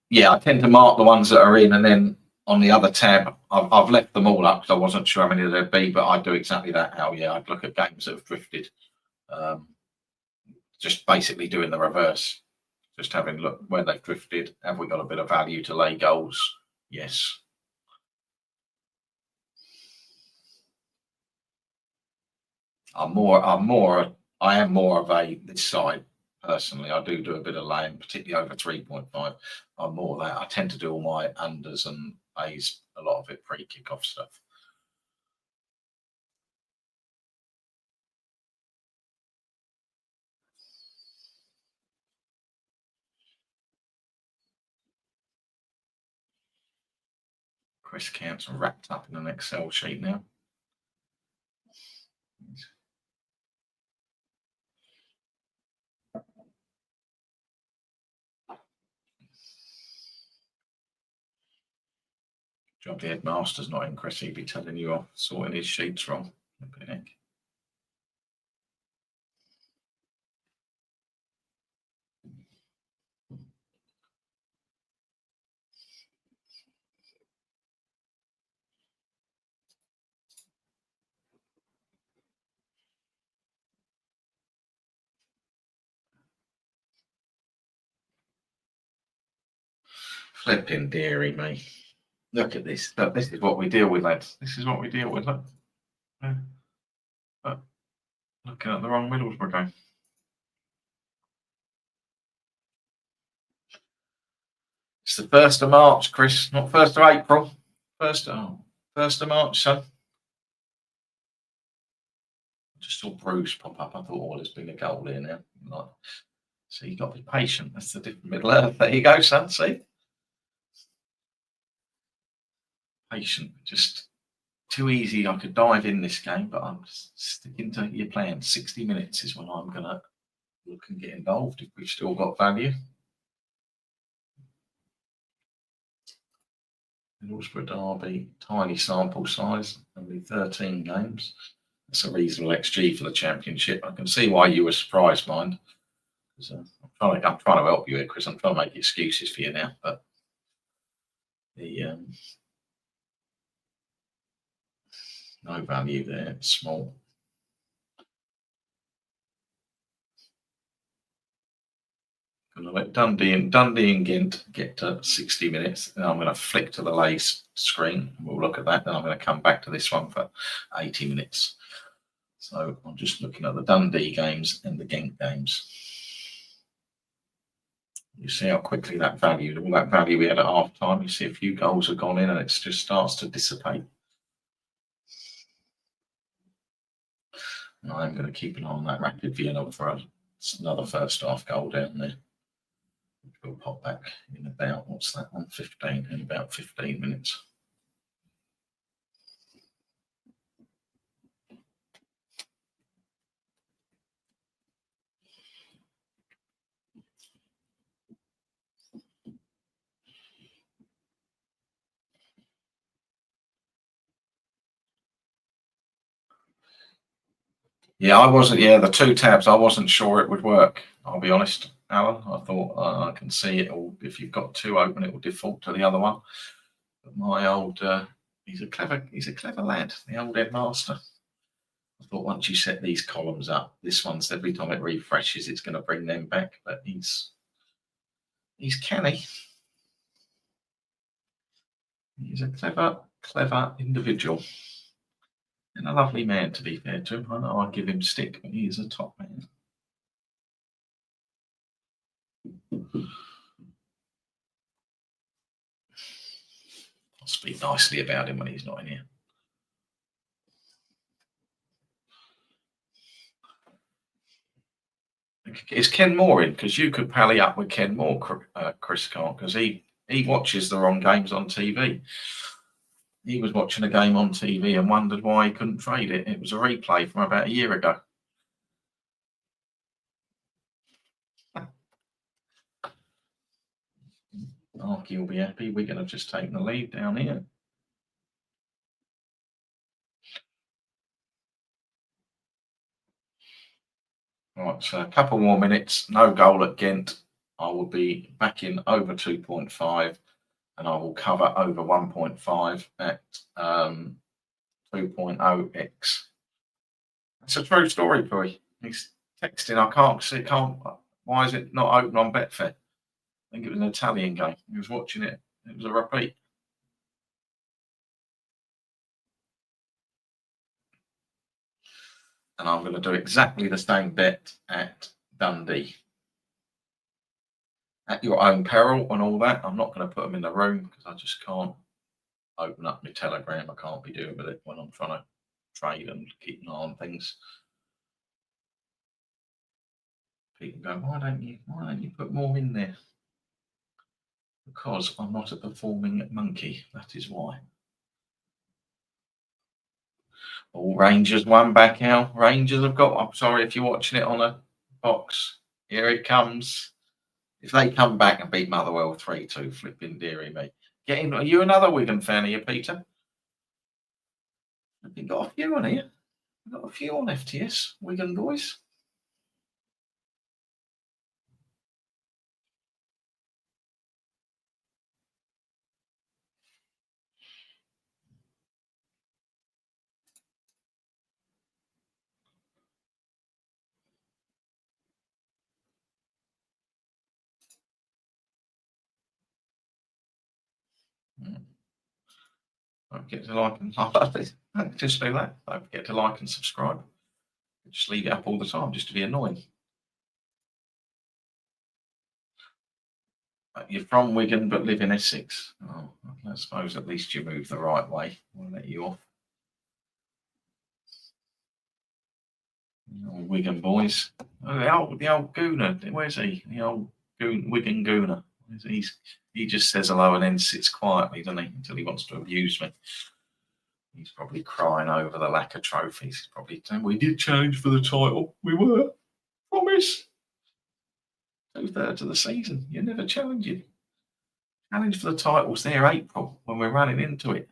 Yeah, I tend to mark the ones that are in, and then on the other tab, I've left them all up because I wasn't sure how many there'd be, but I do exactly that. I'd look at games that have drifted. Just basically doing the reverse. Just having a look where they've drifted. Have we got a bit of value to lay goals? Yes. I am more of a this side personally. I do a bit of laying, particularly over 3.5. I'm more that. I tend to do all my unders and A's, a lot of it pre-kickoff stuff. Chris Counts are wrapped up in an Excel sheet now. Job the headmaster's not in, Chris. He'd be telling you off, sorting his sheets wrong. Flipping dearie me. Look at this. Look, this is what we deal with, lads. This is what we deal with. Look. Looking at the wrong Middlesbrough game. It's the 1st of March, Chris, not 1st of April. 1st of March, son. I just saw Bruce pop up. I thought, oh, there's been a goal here now. So you've got to be patient. That's the different Middle Earth. There you go, son. See? Patient. Just too easy. I could dive in this game, but I'm sticking to your plan. 60 minutes is when I'm going to look and get involved if we've still got value. Middlesbrough derby, tiny sample size, only 13 games. That's a reasonable XG for the Championship. I can see why you were surprised, mind. I'm trying to help you here, Chris. I'm trying to make excuses for you now, but no value there. It's small. Gonna let Dundee and Ghent get to 60 minutes. And I'm going to flick to the Lays screen. We'll look at that. Then I'm going to come back to this one for 80 minutes. So I'm just looking at the Dundee games and the Ghent games. You see how quickly that value, all that value we had at half time, you see a few goals have gone in and it just starts to dissipate. And I'm going to keep an eye on that Rapid Vienna for another first half goal down there. We'll pop back in about, what's that, on 15, in about 15 minutes. Yeah, I wasn't. Yeah, the two tabs, I wasn't sure it would work. I'll be honest, Alan. I thought I can see it all. If you've got two open, it will default to the other one. But my old, he's a clever lad. The old headmaster. I thought once you set these columns up, this one's every time it refreshes, it's going to bring them back. But he's canny. He's a clever individual. And a lovely man, to be fair to him. I know I give him stick, but he is a top man. I'll speak nicely about him when he's not in here. Is Ken Moore in? Because you could pally up with Ken Moore, Chris can't, because he watches the wrong games on TV. He was watching a game on TV and wondered why he couldn't trade it. It was a replay from about a year ago. Arky will be happy. We're going to just take the lead down here. Right, so a couple more minutes. No goal at Ghent. I will be back in over 2.5. And I will cover over 1.5 at 2.0x. It's a true story, boy. He's texting. I can't see. Why is it not open on Betfair? I think it was an Italian game. He was watching it. It was a repeat. And I'm going to do exactly the same bet at Dundee. At your own peril and all that. I'm not going to put them in the room because I just can't open up my Telegram. I can't be doing with it when I'm trying to trade and keep an eye on things. People go, why don't you put more in there? Because I'm not a performing monkey. That is why. All Rangers won back out. Rangers have got. I'm sorry if you're watching it on a box. Here it comes. If they come back and beat Motherwell 3-2, flipping dearie me. Are you another Wigan fan here, Peter? We've got a few on here. We've got a few on FTS, Wigan boys. Don't forget to like and just do that. Don't forget to like and subscribe. Just leave it up all the time just to be annoying. You're from Wigan but live in Essex. Oh, I suppose at least you move the right way. We'll let you off. The old Wigan boys. Oh, the old Gooner. Where's he? The old Wigan Gooner. He just says hello and then sits quietly, doesn't he? Until he wants to abuse me. He's probably crying over the lack of trophies. He's probably saying, we did challenge for the title. We were. Promise. 2/3 of the season. You're never challenging. Challenge for the titles there April when we're running into it.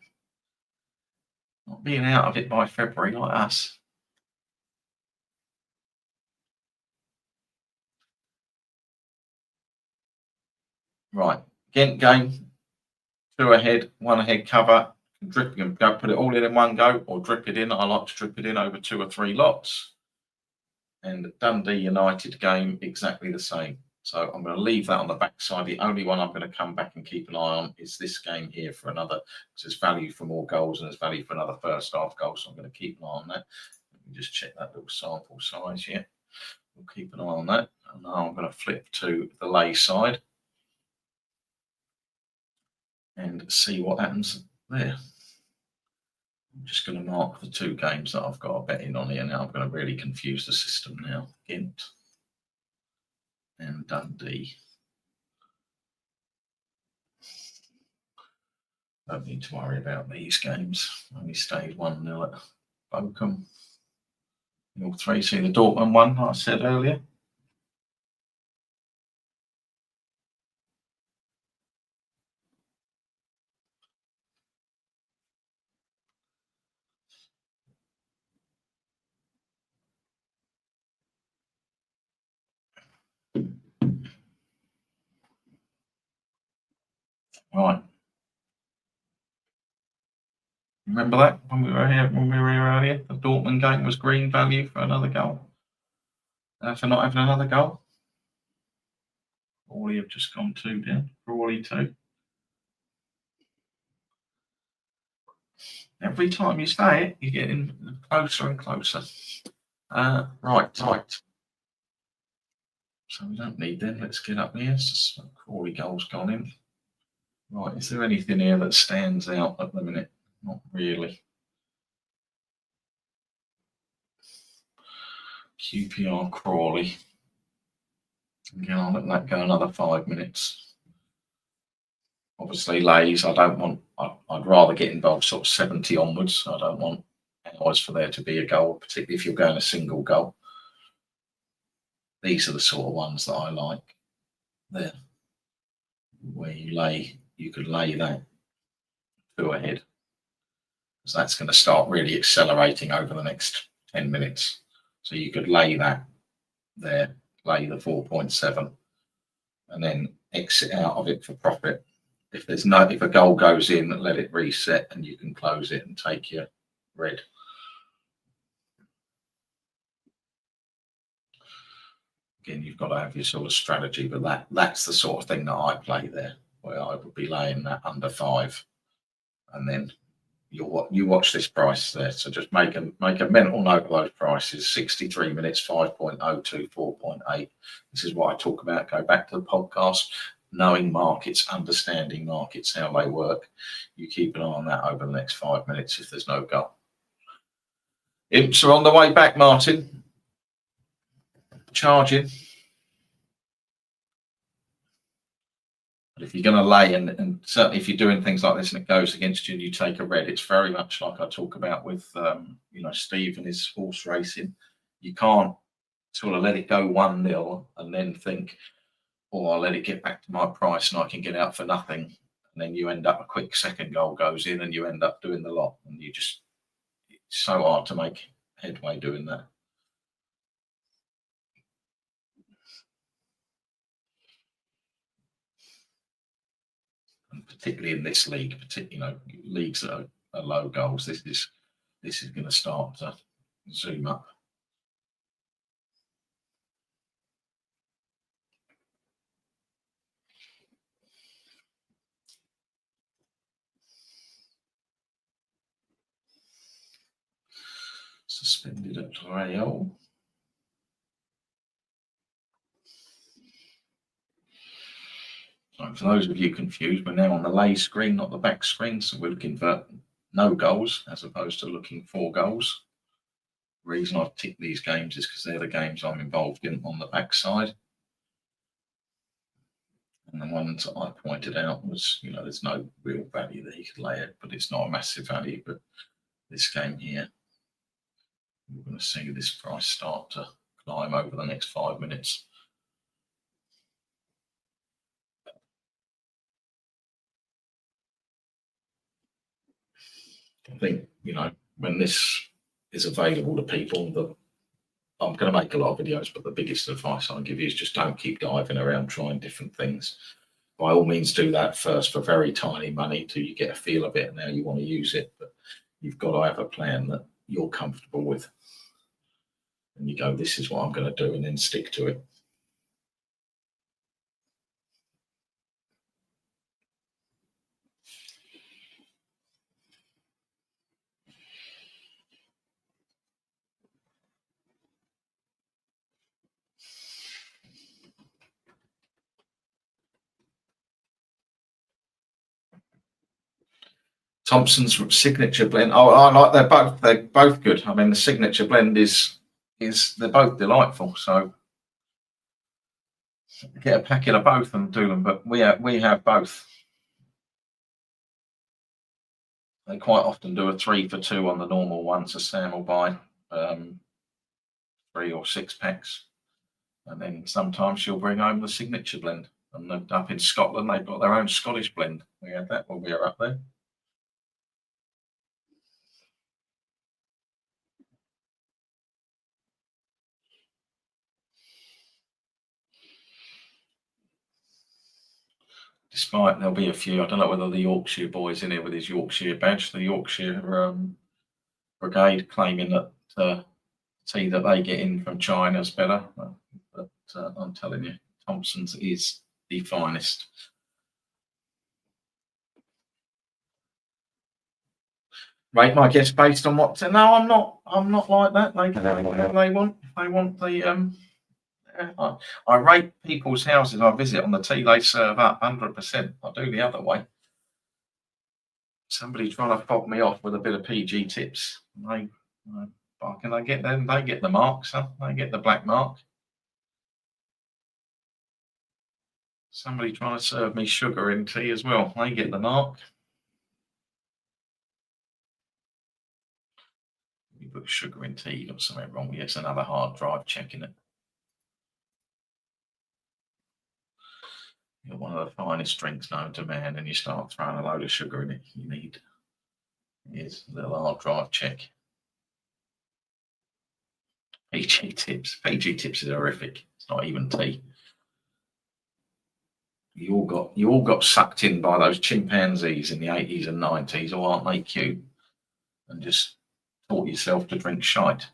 Not being out of it by February like us. Right. Ghent game. 2 ahead, 1 ahead cover. Drip and go put it all in one go or drip it in. I like to drip it in over 2 or 3 lots. And Dundee United game exactly the same. So I'm going to leave that on the back side. The only one I'm going to come back and keep an eye on is this game here for another, because there's value for more goals and there's value for another first half goal. So I'm going to keep an eye on that. Let me just check that little sample size here. We'll keep an eye on that. And now I'm going to flip to the lay side and see what happens there. I'm just going to mark the 2 games that I've got a bet in on here now. I'm going to really confuse the system now. Ghent and Dundee. Don't need to worry about these games. Only stayed 1-0 at Bochum. 0-3. See the Dortmund one, like I said earlier. Right. Remember that when we were here earlier? The Dortmund game was green value for another goal. For not having another goal. Crawley have just gone 2 down. Crawley 2. Every time you say it, you're getting closer and closer. Right, tight. So we don't need them. Let's get up here. So Crawley goal's gone in. Right, is there anything here that stands out at the minute? Not really. QPR Crawley. Again, I'll let that go another 5 minutes. Obviously, lays, I don't want, I'd rather get involved sort of 70 onwards. I don't want hours for there to be a goal, particularly if you're going a single goal. These are the sort of ones that I like there, where you could lay that 2 ahead, because that's going to start really accelerating over the next 10 minutes. So you could lay that there, lay the 4.7, and then exit out of it for profit. If a goal goes in, let it reset and you can close it and take your red. Again, you've got to have your sort of strategy, but that's the sort of thing that I play there, where I would be laying that under 5, and then you watch this price there. So just make a mental note of those prices. 63 minutes, 5.02, 4.8. This is what I talk about. Go back to the podcast. Knowing markets, understanding markets, how they work. You keep an eye on that over the next 5 minutes if there's no goal. Imps are on the way back, Martin. Charging. But if you're going to lay, and certainly if you're doing things like this and it goes against you and you take a red, it's very much like I talk about with Steve and his horse racing. You can't sort of let it go 1-0 and then think, or I'll let it get back to my price and I can get out for nothing. And then you end up, a quick second goal goes in and you end up doing the lot. And it's so hard to make headway doing that. And particularly in this league, leagues that are low goals, this is going to start to zoom up. Suspended at Real. So for those of you confused, we're now on the lay screen, not the back screen. So we're looking for no goals as opposed to looking for goals. The reason I've ticked these games is because they're the games I'm involved in on the back side. And the ones that I pointed out was, there's no real value that you could lay it, but it's not a massive value. But this game here, we're going to see this price start to climb over the next 5 minutes. I think, when this is available to people, I'm going to make a lot of videos, but the biggest advice I give you is just don't keep diving around trying different things. By all means, do that first for very tiny money till you get a feel of it and now you want to use it. But you've got to have a plan that you're comfortable with. And you go, this is what I'm going to do, and then stick to it. Thompson's signature blend. Oh, I like they're both good. I mean, the signature blend is they're both delightful. So get a packet of both and do them. But we have both. They quite often do a 3 for 2 on the normal ones. So Sam will buy 3 or 6 packs, and then sometimes she'll bring home the signature blend. And up in Scotland, they've got their own Scottish blend. We had that when we were up there. Despite there'll be a few, I don't know whether the Yorkshire boy's in here with his Yorkshire badge, the Yorkshire Brigade claiming that tea that they get in from China is better. But I'm telling you, Thompson's is the finest. Rate my guess based on what? No, I'm not. I'm not like that. They can have whatever they want. They want the. I rate people's houses I visit on the tea they serve up 100%. I do the other way. Somebody trying to fob me off with a bit of PG tips. Can I get them? They get the marks. Huh? They get the black mark. Somebody trying to serve me sugar in tea as well. They get the mark. You put sugar in tea, you got something wrong with it. It's another hard drive checking it. You're one of the finest drinks known to man, and you start throwing a load of sugar in it. You need is a little hard drive check. PG tips. PG tips is horrific. It's not even tea. You all got sucked in by those chimpanzees in the 80s and 90s, or aren't they cute? And just taught yourself to drink shite.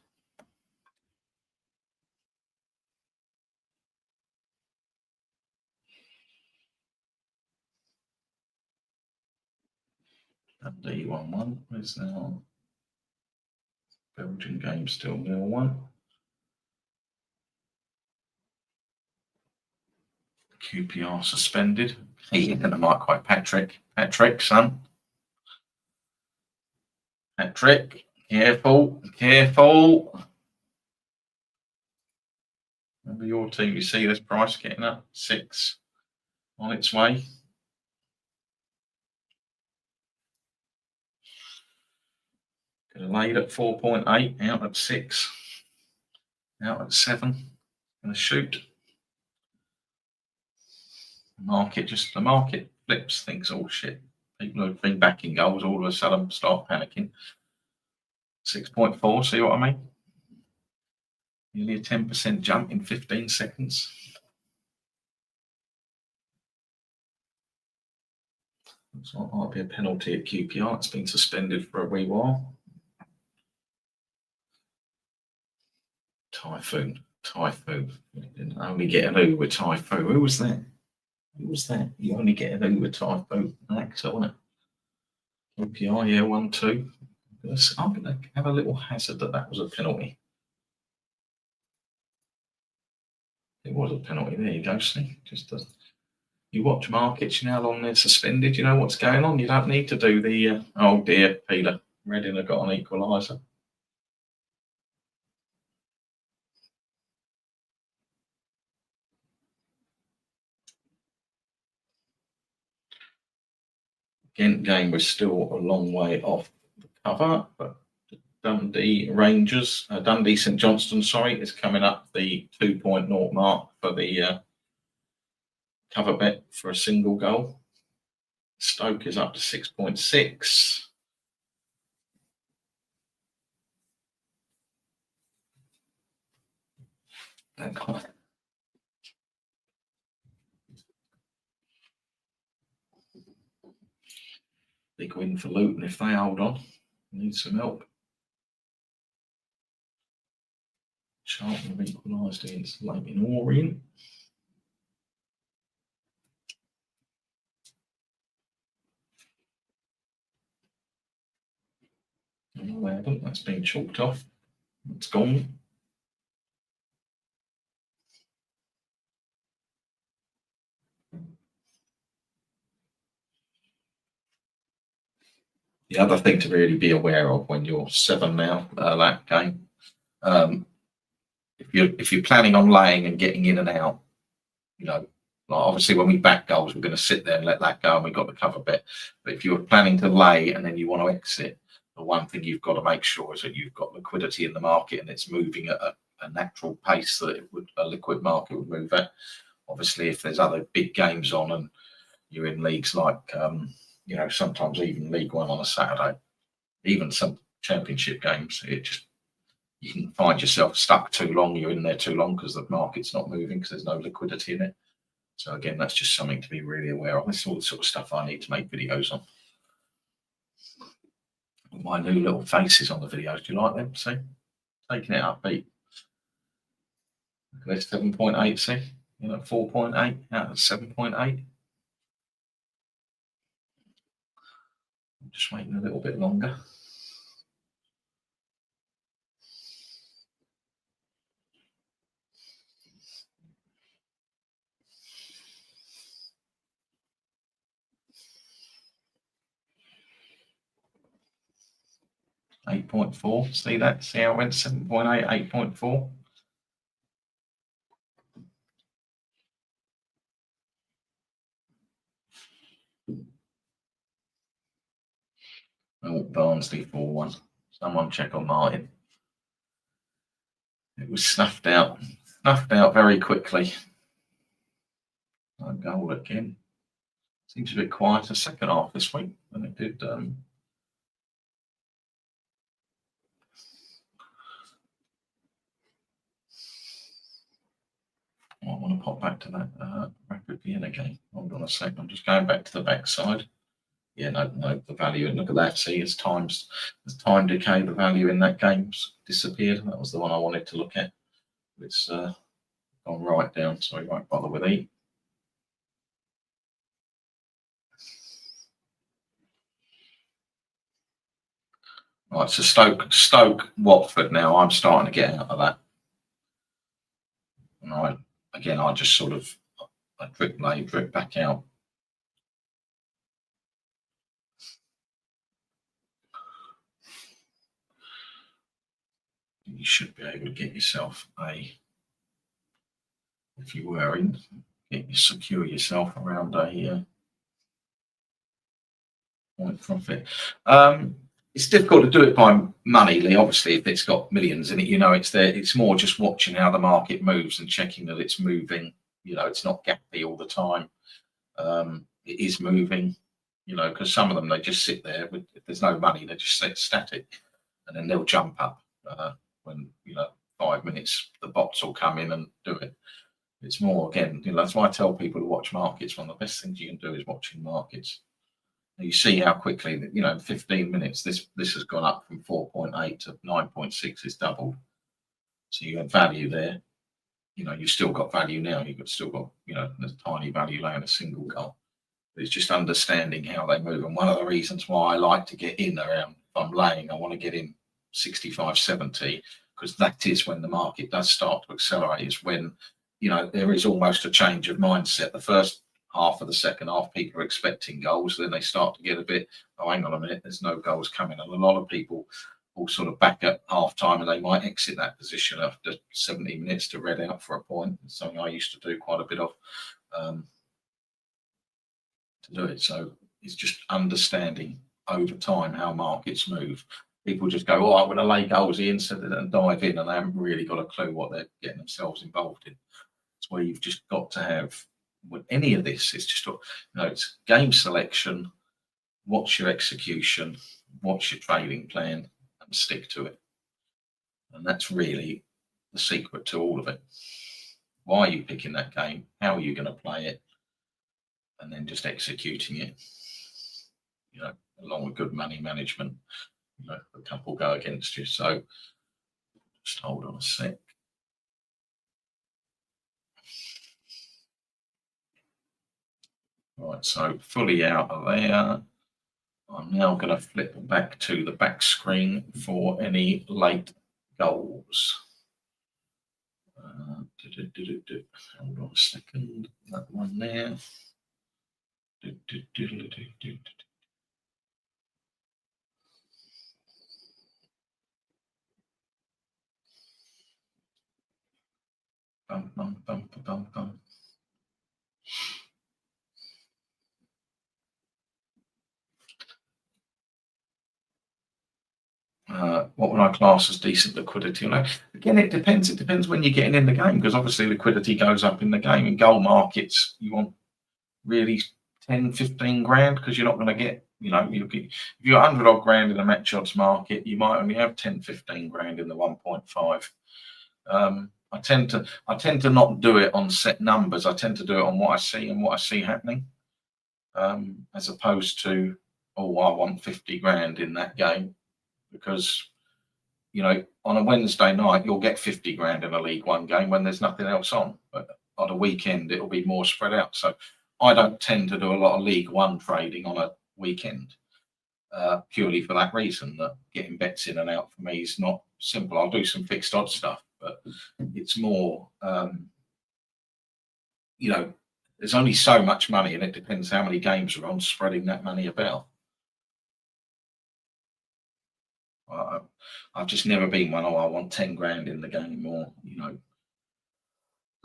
Dundee 1-1. Where's now Belgian game still 0-1. QPR suspended. He hit the mic quite Patrick. Patrick, son. Patrick, careful, careful. Remember your team, you see this price getting up 6 on its way. Could have laid at 4.8, out at 6, out at 7. Gonna shoot. The market flips, thinks all shit. People who've been backing goals all of a sudden start panicking. 6.4, see what I mean? Nearly a 10% jump in 15 seconds. Looks like might be a penalty at QPR. It's been suspended for a wee while. Typhoon. You didn't only get an U with Typhoon. Who was that? You only get an U with Typhoon. An actor, wasn't it? QPR, yeah, 1-2. I'm going to have a little hazard that was a penalty. It was a penalty. There you go, see? You watch markets, you know how long they're suspended, you know what's going on. You don't need to do the, oh dear, Peter, Reading have got an equaliser. Ghent game was still a long way off the cover, but Dundee St Johnstone, is coming up the 2.0 mark for the cover bet for a single goal. Stoke is up to 6.6. Big win for Luton if they hold on. Need some help. Charlton have equalised against Leyton Orient. No, they haven't. That's been chalked off. It's gone. The other thing to really be aware of when you're 7 now, that game, if you're planning on laying and getting in and out, you know, like obviously when we back goals, we're going to sit there and let that go, and we've got the cover bet. But if you're planning to lay and then you want to exit, the one thing you've got to make sure is that you've got liquidity in the market and it's moving at a natural pace that a liquid market would move at. Obviously, if there's other big games on and you're in leagues like, sometimes even League One on a Saturday, even some championship games, you can find yourself stuck too long. You're in there too long because the market's not moving because there's no liquidity in it. So again, that's just something to be really aware of. This is all the sort of stuff I need to make videos on. My new little faces on the videos. Do you like them? See, taking it upbeat. Look at this 7.8. See, 4.8 out of 7.8. I'm just waiting a little bit longer. $8.4. See that? See how it went 7.8, 8.4. Oh, Barnsley 4-1. Someone check on Martin. It was snuffed out very quickly. Goal again. Seems a bit quieter second half this week than it did. I want to pop back to that rapid Vienna game. Hold on a second. I'm just going back to the backside. Yeah, no, the value. And look at that. See, as time decay, the value in that game's disappeared. That was the one I wanted to look at. It's gone right down, so we won't bother with E. Right, so Stoke, Watford. Now I'm starting to get out of that. And I just sort of drip back out. You should be able to get yourself if you were in, secure yourself around a point profit. It's difficult to do it by money, Lee. Obviously, if it's got millions in it, it's there. It's more just watching how the market moves and checking that it's moving. It's not gappy all the time. It is moving. Because some of them they just sit there. If there's no money, they just sit static, and then they'll jump up when 5 minutes. The bots will come in and do it. It's more again. That's why I tell people to watch markets. One of the best things you can do is watching markets. You see how quickly, in 15 minutes, this has gone up from 4.8 to 9.6. It's doubled. So you have value there. You've still got value now. You've still got, there's tiny value laying a single goal. But it's just understanding how they move. And one of the reasons why I like to get in around, if I'm laying, I want to get in 65, 70, because that is when the market does start to accelerate. Is when, there is almost a change of mindset. The first half of the second half, people are expecting goals. Then they start to get a bit, oh, hang on a minute, there's no goals coming. And a lot of people will sort of back at half time and they might exit that position after 70 minutes to red out for a point. It's something I used to do quite a bit of to do it. So it's just understanding over time how markets move. People just go, oh, I'm going to lay goals in and dive in, and they haven't really got a clue what they're getting themselves involved in. It's where you've just got to have, with any of this, it's just, it's game selection, what's your execution, what's your trading plan, and stick to it. And that's really the secret to all of it. Why are you picking that game? How are you going to play it? And then just executing it, along with good money management. A couple go against you. So just hold on a sec. Right, so fully out of there. I'm now going to flip back to the back screen for any late goals. Hold on a second. That one there. Bum, bum, bum, bum, bum. What would I class as decent liquidity? Again, it depends. It depends when you're getting in the game, because obviously liquidity goes up in the game. In gold markets, you want really 10, 15 grand, because you're not going to get, if you're 100 odd grand in a match odds market, you might only have 10, 15 grand in the 1.5. I tend to not do it on set numbers. I tend to do it on what I see and what I see happening, as opposed to, oh, I want 50 grand in that game, because on a Wednesday night you'll get 50 grand in a League One game when there's nothing else on, but on a weekend it'll be more spread out. So I don't tend to do a lot of League One trading on a weekend, purely for that reason, that getting bets in and out for me is not simple. I'll do some fixed odds stuff, but it's more, there's only so much money, and it depends how many games are on, spreading that money about. I've just never been one, oh, I want 10 grand in the game, or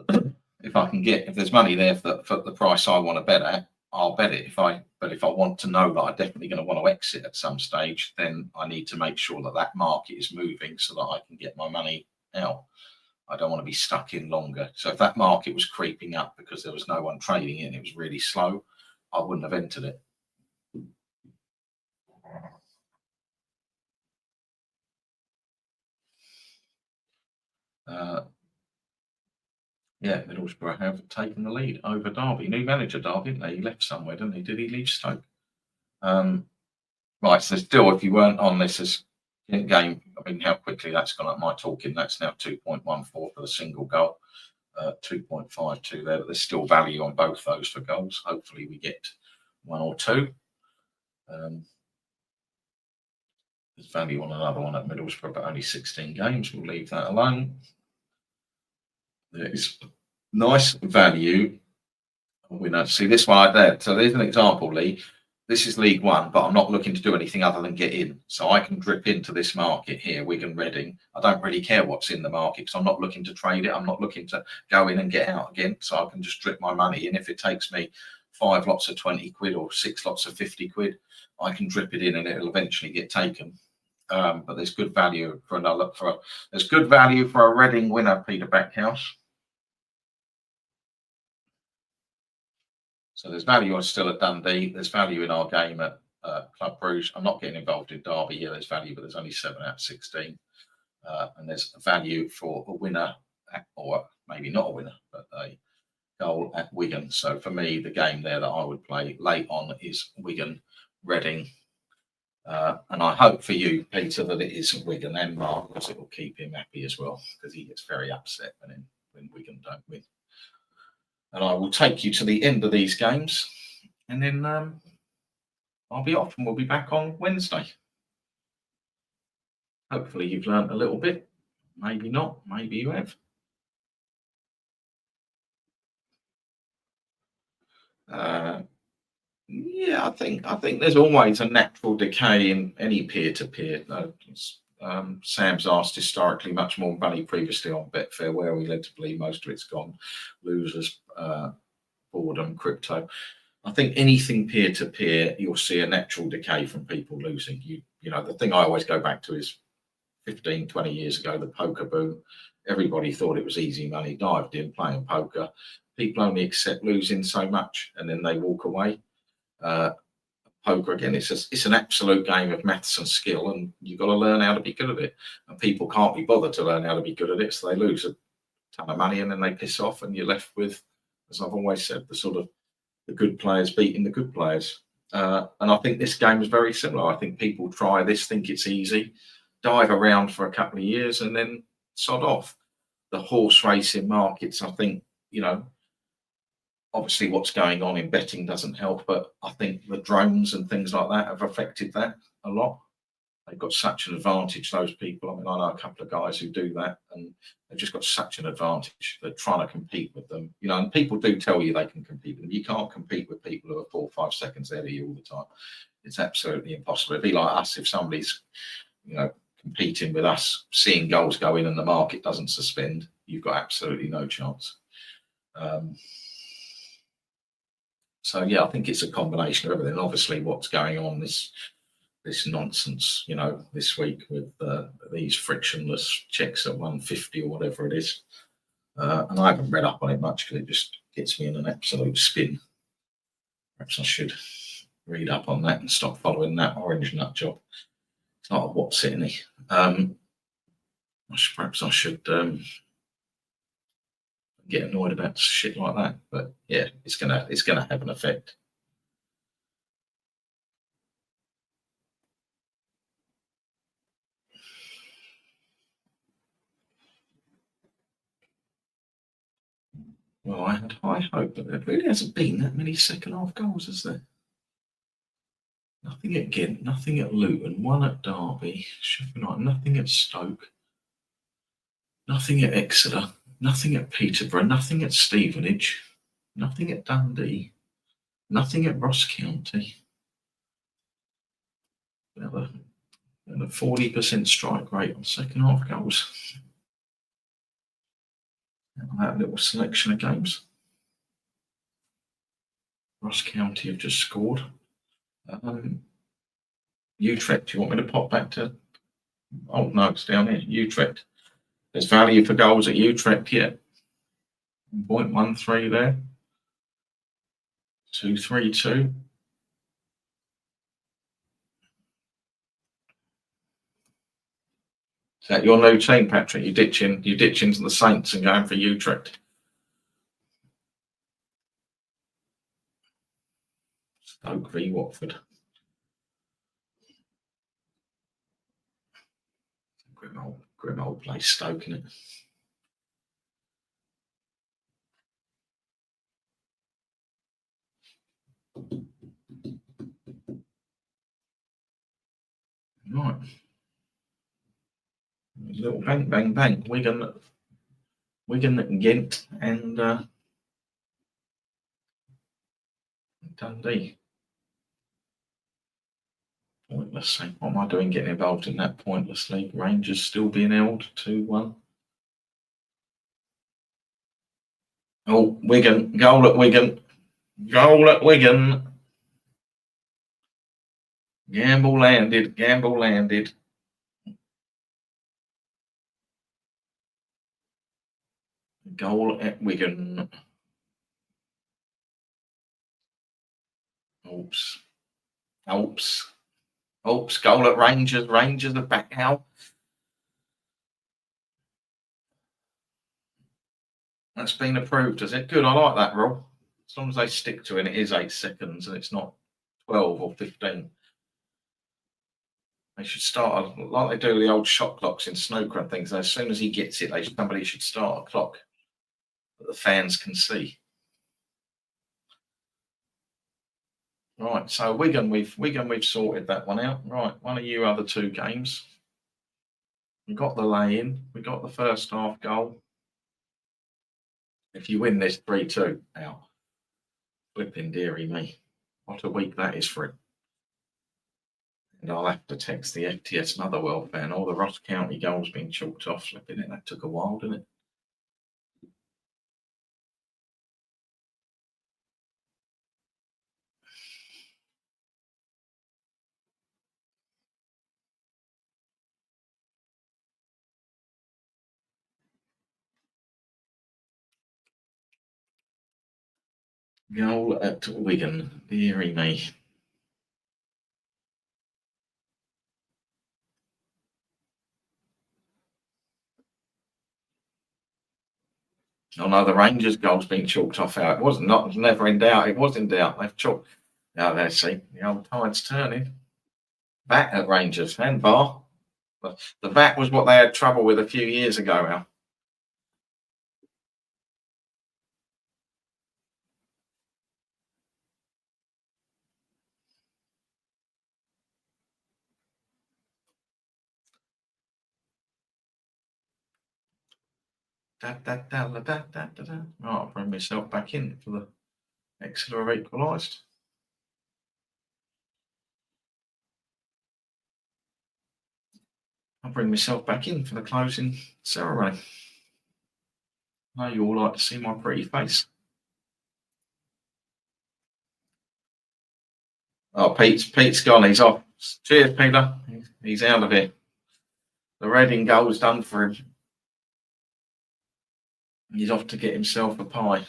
if there's money there for the price I want to bet at, I'll bet it. But if I want to know that I'm definitely going to want to exit at some stage, then I need to make sure that market is moving so that I can get my money out. I don't want to be stuck in longer. So if that market was creeping up because there was no one trading it and it was really slow, I wouldn't have entered it. Yeah, Middlesbrough have taken the lead over Derby. New manager Derby, didn't they? He left somewhere, didn't he? Did he leave Stoke? Right, so still, if you weren't on this as in game, I mean, how quickly that's gone up. My talking, that's now 2.14 for the single goal, 2.52 there, but there's still value on both those for goals. Hopefully we get one or two. There's value on another one at Middlesbrough, but only 16 games. We'll leave that alone. There is nice value. We don't see this one there. So there's an example, Lee. This is League One, but I'm not looking to do anything other than get in. So I can drip into this market here, Wigan, Reading. I don't really care what's in the market, because I'm not looking to trade it. I'm not looking to go in and get out again. So I can just drip my money in. If it takes me 5 lots of 20 quid or 6 lots of 50 quid, I can drip it in and it'll eventually get taken. But there's good value for there's good value for a Reading winner, Peter Backhouse. So there's value still at Dundee. There's value in our game at Club Brugge. I'm not getting involved in Derby here. There's value, but there's only 7 out of 16. And there's value for a winner, or maybe not a winner, but a goal at Wigan. So for me, the game there that I would play late on is Wigan, Reading. And I hope for you, Peter, that it isn't Wigan and Mark, because it will keep him happy as well, because he gets very upset when Wigan don't win. And I will take you to the end of these games, and then I'll be off, and we'll be back on Wednesday. Hopefully you've learned a little bit. Maybe not. Maybe you have. Yeah, I think there's always a natural decay in any peer-to-peer. Sam's asked historically much more money previously on Betfair, where we led to believe most of it's gone. Losers, boredom, crypto. I think anything peer-to-peer, you'll see a natural decay from people losing. The thing I always go back to is 15, 20 years ago, the poker boom. Everybody thought it was easy money, dived in playing poker. People only accept losing so much, and then they walk away. Poker, again, it's an absolute game of maths and skill, and you've got to learn how to be good at it. And people can't be bothered to learn how to be good at it, so they lose a ton of money and then they piss off, and you're left with, as I've always said, the good players beating the good players. And I think this game is very similar. I think people try this, think it's easy, dive around for a couple of years, and then sod off. The horse racing markets, I think, obviously what's going on in betting doesn't help, but I think the drones and things like that have affected that a lot. They've got such an advantage, those people. I mean, I know a couple of guys who do that, and they've just got such an advantage. They're trying to compete with them, and people do tell you they can compete with them. You can't compete with people who are 4 or 5 seconds ahead of you all the time. It's absolutely impossible. It'd be like us if somebody's, competing with us, seeing goals go in and the market doesn't suspend. you've got absolutely no chance. So yeah, I think it's a combination of everything. Obviously, what's going on this nonsense, you know, this week with these frictionless checks at 150 or whatever it is, and I haven't read up on it much because it just gets me in an absolute spin. Perhaps I should read up on that and stop following that orange nut job. It's not a what's it any. Perhaps I should get annoyed about shit like that. But yeah, it's gonna have an effect. Well, and I hope that there really hasn't been that many second half goals, has there? Nothing at Ghent, nothing at Luton, one at Derby, Sheffield United, nothing at Stoke, nothing at Exeter, nothing at Peterborough, nothing at Stevenage, nothing at Dundee, nothing at Ross County. And a 40% strike rate on second half goals. That little selection of games. Ross County have just scored. Utrecht, do you want me to pop back to? Oh no, it's down here. Utrecht. There's value for goals at Utrecht yet. 0.13 there. 232. Is that your new team, Patrick? You ditch into the Saints and going for Utrecht. Stoke v Watford. Grim old place, Stoke, isn't it? Right. Little bang, bang, bang. Wigan, Ghent, and Dundee. Pointlessly. What am I doing getting involved in that pointlessly? Rangers still being held 2-1. Oh, Wigan. Goal at Wigan. Goal at Wigan. Gamble landed. Gamble landed. Goal at Wigan. Oops. Oops. Oops. Goal at Rangers. Rangers are back now. That's been approved, is it? Good. I like that rule. As long as they stick to it, it is 8 seconds and it's not 12 or 15. They should start like they do the old shot clocks in snooker and things. As soon as he gets it, somebody should start a clock that the fans can see. Right, so Wigan, we've sorted that one out. Right, one of you other two games. We got the lay-in. We got the first half goal. If you win this 3-2 out, flipping dearie me. What a week that is for him. And I'll have to text the FTS Motherwell fan. All the Ross County goals being chalked off. Flipping it, that took a while, didn't it? Goal at Wigan, dearie me. Oh no, the Rangers goal's been chalked off out. It was never in doubt. It was in doubt. They've chalked. Now there, see, the old tide's turning. Back at Rangers and VAR. The VAT was what they had trouble with a few years ago, Al. Right, I'll bring myself back in for the Exeter equalised. I'll bring myself back in for the closing ceremony. I know you all like to see my pretty face. Oh, Pete's gone. He's off. Cheers, Peter. He's out of it. The red and gold's done for him. He's off to get himself a pie.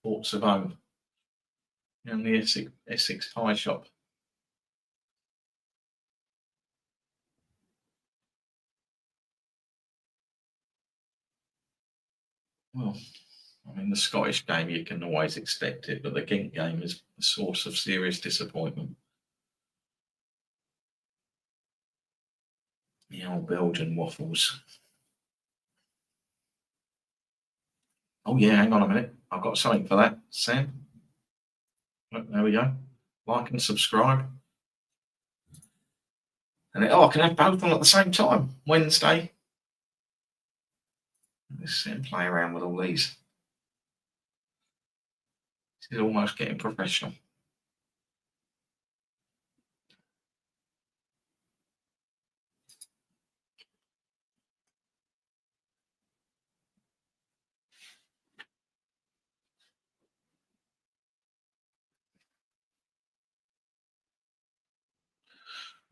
Ports of home. In the Essex pie shop. Well, I mean, the Scottish game, you can always expect it, but the Ghent game is a source of serious disappointment. The old Belgian waffles. Oh, yeah, hang on a minute. I've got something for that, Sam. Look, there we go. Like and subscribe. And I can have both on at the same time. Wednesday. Let's sit and play around with all these. This is almost getting professional.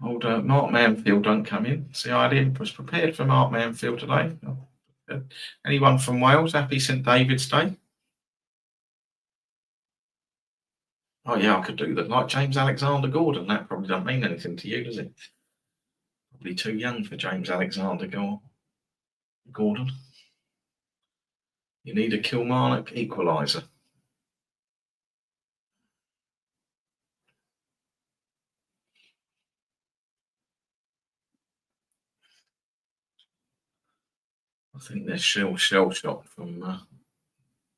Old Mark Manfield don't come in. See, I was prepared for Mark Manfield today. Anyone from Wales? Happy St David's Day. Oh yeah, I could do that. Like James Alexander Gordon. That probably doesn't mean anything to you, does it? Probably too young for James Alexander Gordon. You need a Kilmarnock equaliser. I think they're shell shocked from.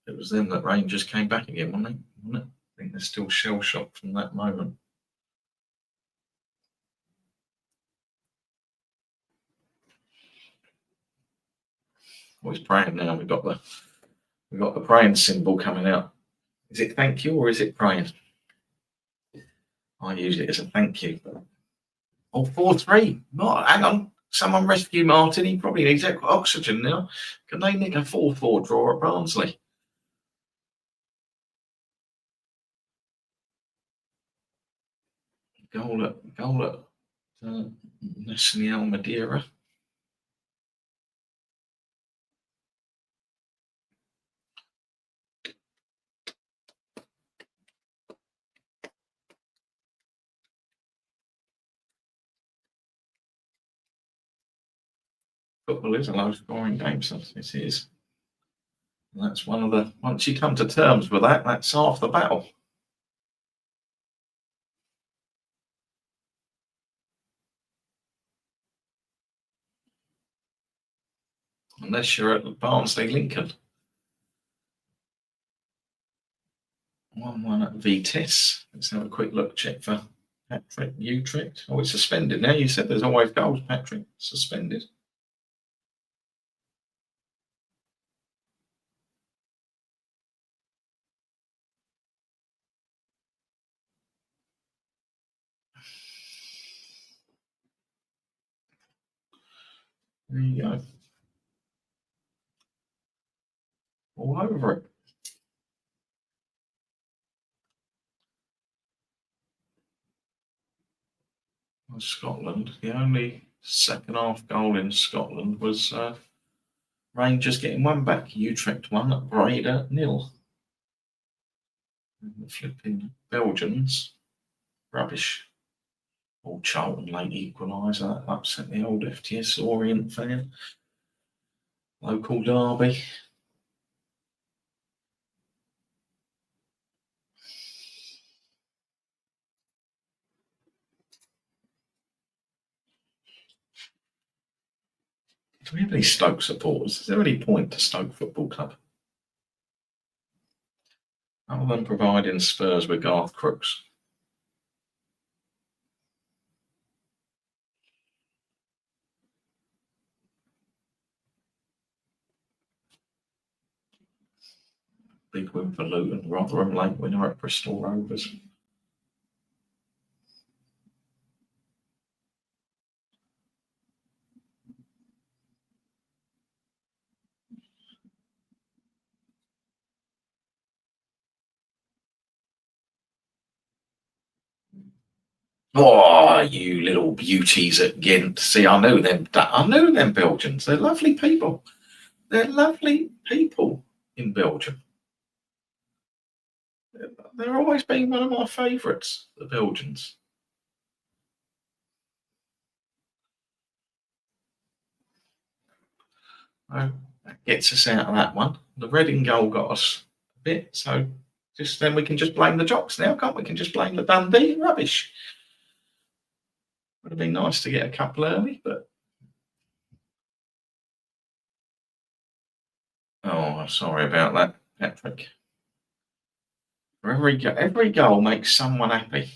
It was then that Rangers came back again, wasn't it? I think they're still shell shocked from that moment. Oh, he's praying now. We've got the praying symbol coming out. Is it thank you or is it praying? I use it as a thank you. Oh, 4-3. Hang on. Someone rescue Martin. He probably needs oxygen now. Can they nick a 4-4 draw at Barnsley? Goal at Nacional Madeira. Football is a low scoring game, so it is. And that's one of the, once you come to terms with that, that's half the battle. Unless you're at Barnsley Lincoln. 1-1 at FTS. Let's have a quick look, check for Patrick Utrecht. Oh, it's suspended now. You said there's always goals, Patrick. Suspended. There you go. All over it. Scotland, the only second half goal in Scotland was Rangers getting one back. Utrecht 1, Breda 0. The flipping Belgians, rubbish. Old Charlton late equaliser, that upset the old FTS Orient fan. Local derby. Do we have any Stoke supporters? Is there any point to Stoke Football Club? Other than providing Spurs with Garth Crooks. Big win for Luton, Rotherham late winner at Bristol Rovers. Oh, you little beauties at Ghent. See, I knew them. I knew them Belgians. They're lovely people. They're lovely people in Belgium. They're always been one of my favourites, the Belgians. So that gets us out of that one. The red and gold got us a bit, so just then we can just blame the jocks now, can't we? We can just blame the Dundee rubbish. Would have been nice to get a couple early, but oh, I'm sorry about that, Patrick. Every goal makes someone happy.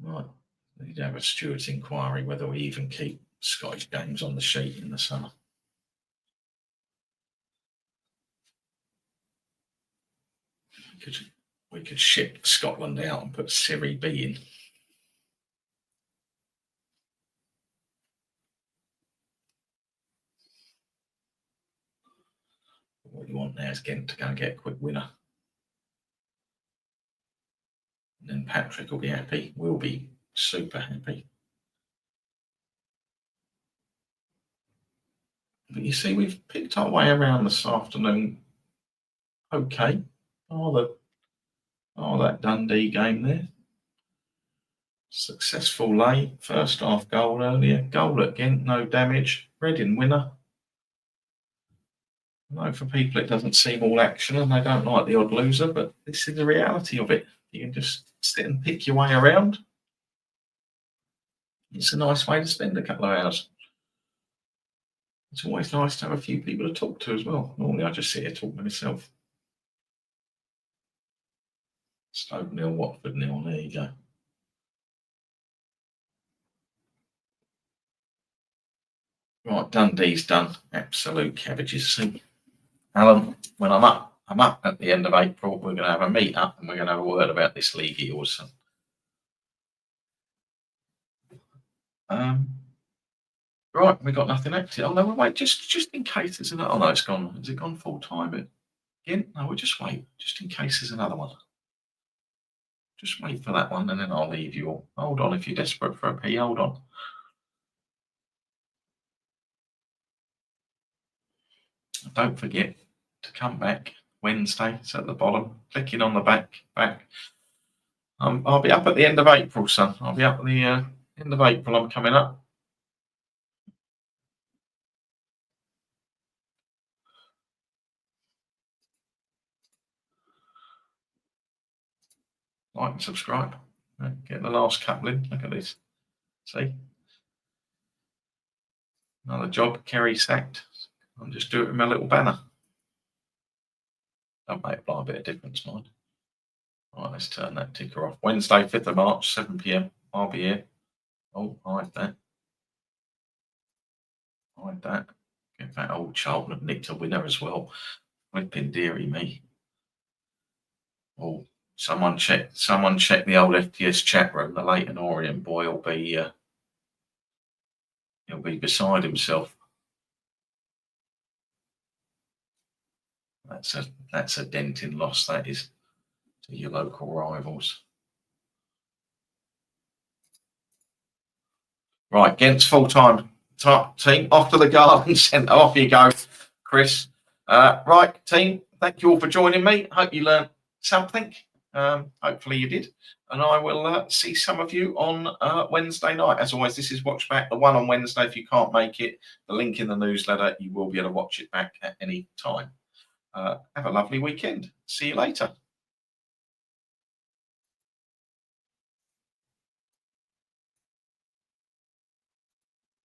Right, we need to have a steward's inquiry whether we even keep Scottish games on the sheet in the summer. We could ship Scotland out and put Serie B in. What you want now is Ghent to go and get a quick winner. And then Patrick will be happy. We'll be super happy. But you see, we've picked our way around this afternoon. Okay. That Dundee game there. Successful lay. First half goal earlier. Goal at Ghent, no damage. Reading winner. I know for people it doesn't seem all action and they don't like the odd loser, but this is the reality of it. You can just sit and pick your way around. It's a nice way to spend a couple of hours. It's always nice to have a few people to talk to as well. Normally I just sit here talking to myself. Stoke 0, Watford 0. There you go. Right, Dundee's done. Absolute cabbages. See, Alan, when I'm up at the end of April. We're going to have a meet up and we're going to have a word about this league of yours. Right, we got nothing active. Oh no, wait, just in case there's another. Oh no, it's gone. Has it gone full time again? No, we'll just wait, just in case there's another one. Just wait for that one, and then I'll leave you all. Hold on, if you're desperate for a pee, hold on. Don't forget to come back Wednesday. It's at the bottom. Clicking on the back. I'll be up at the end of April, son. I'll be up at the end of April. I'm coming up. Like and subscribe. Get the last couple in. Look at this. See? Another job. Kerry sacked. I'll just do it with my little banner. Don't make a bit of difference, mind. Right, let's turn that ticker off. Wednesday, 5th of March, 7 p.m. I'll be here. Oh, hide that. Hide that. In fact, old Charlton have nicked a winner as well. Flipping dearie me. Oh, someone check the old FTS chat room. The Leighton Orient boy will be he'll be beside himself. That's a dent in loss, that is, to your local rivals. Right, Ghent's full-time team off to the garden centre. Off you go, Chris. Right, team, thank you all for joining me. Hope you learned something. Hopefully you did. And I will see some of you on Wednesday night. As always, this is Watch Back, the one on Wednesday. If you can't make it, the link in the newsletter, you will be able to watch it back at any time. Have a lovely weekend. See you later.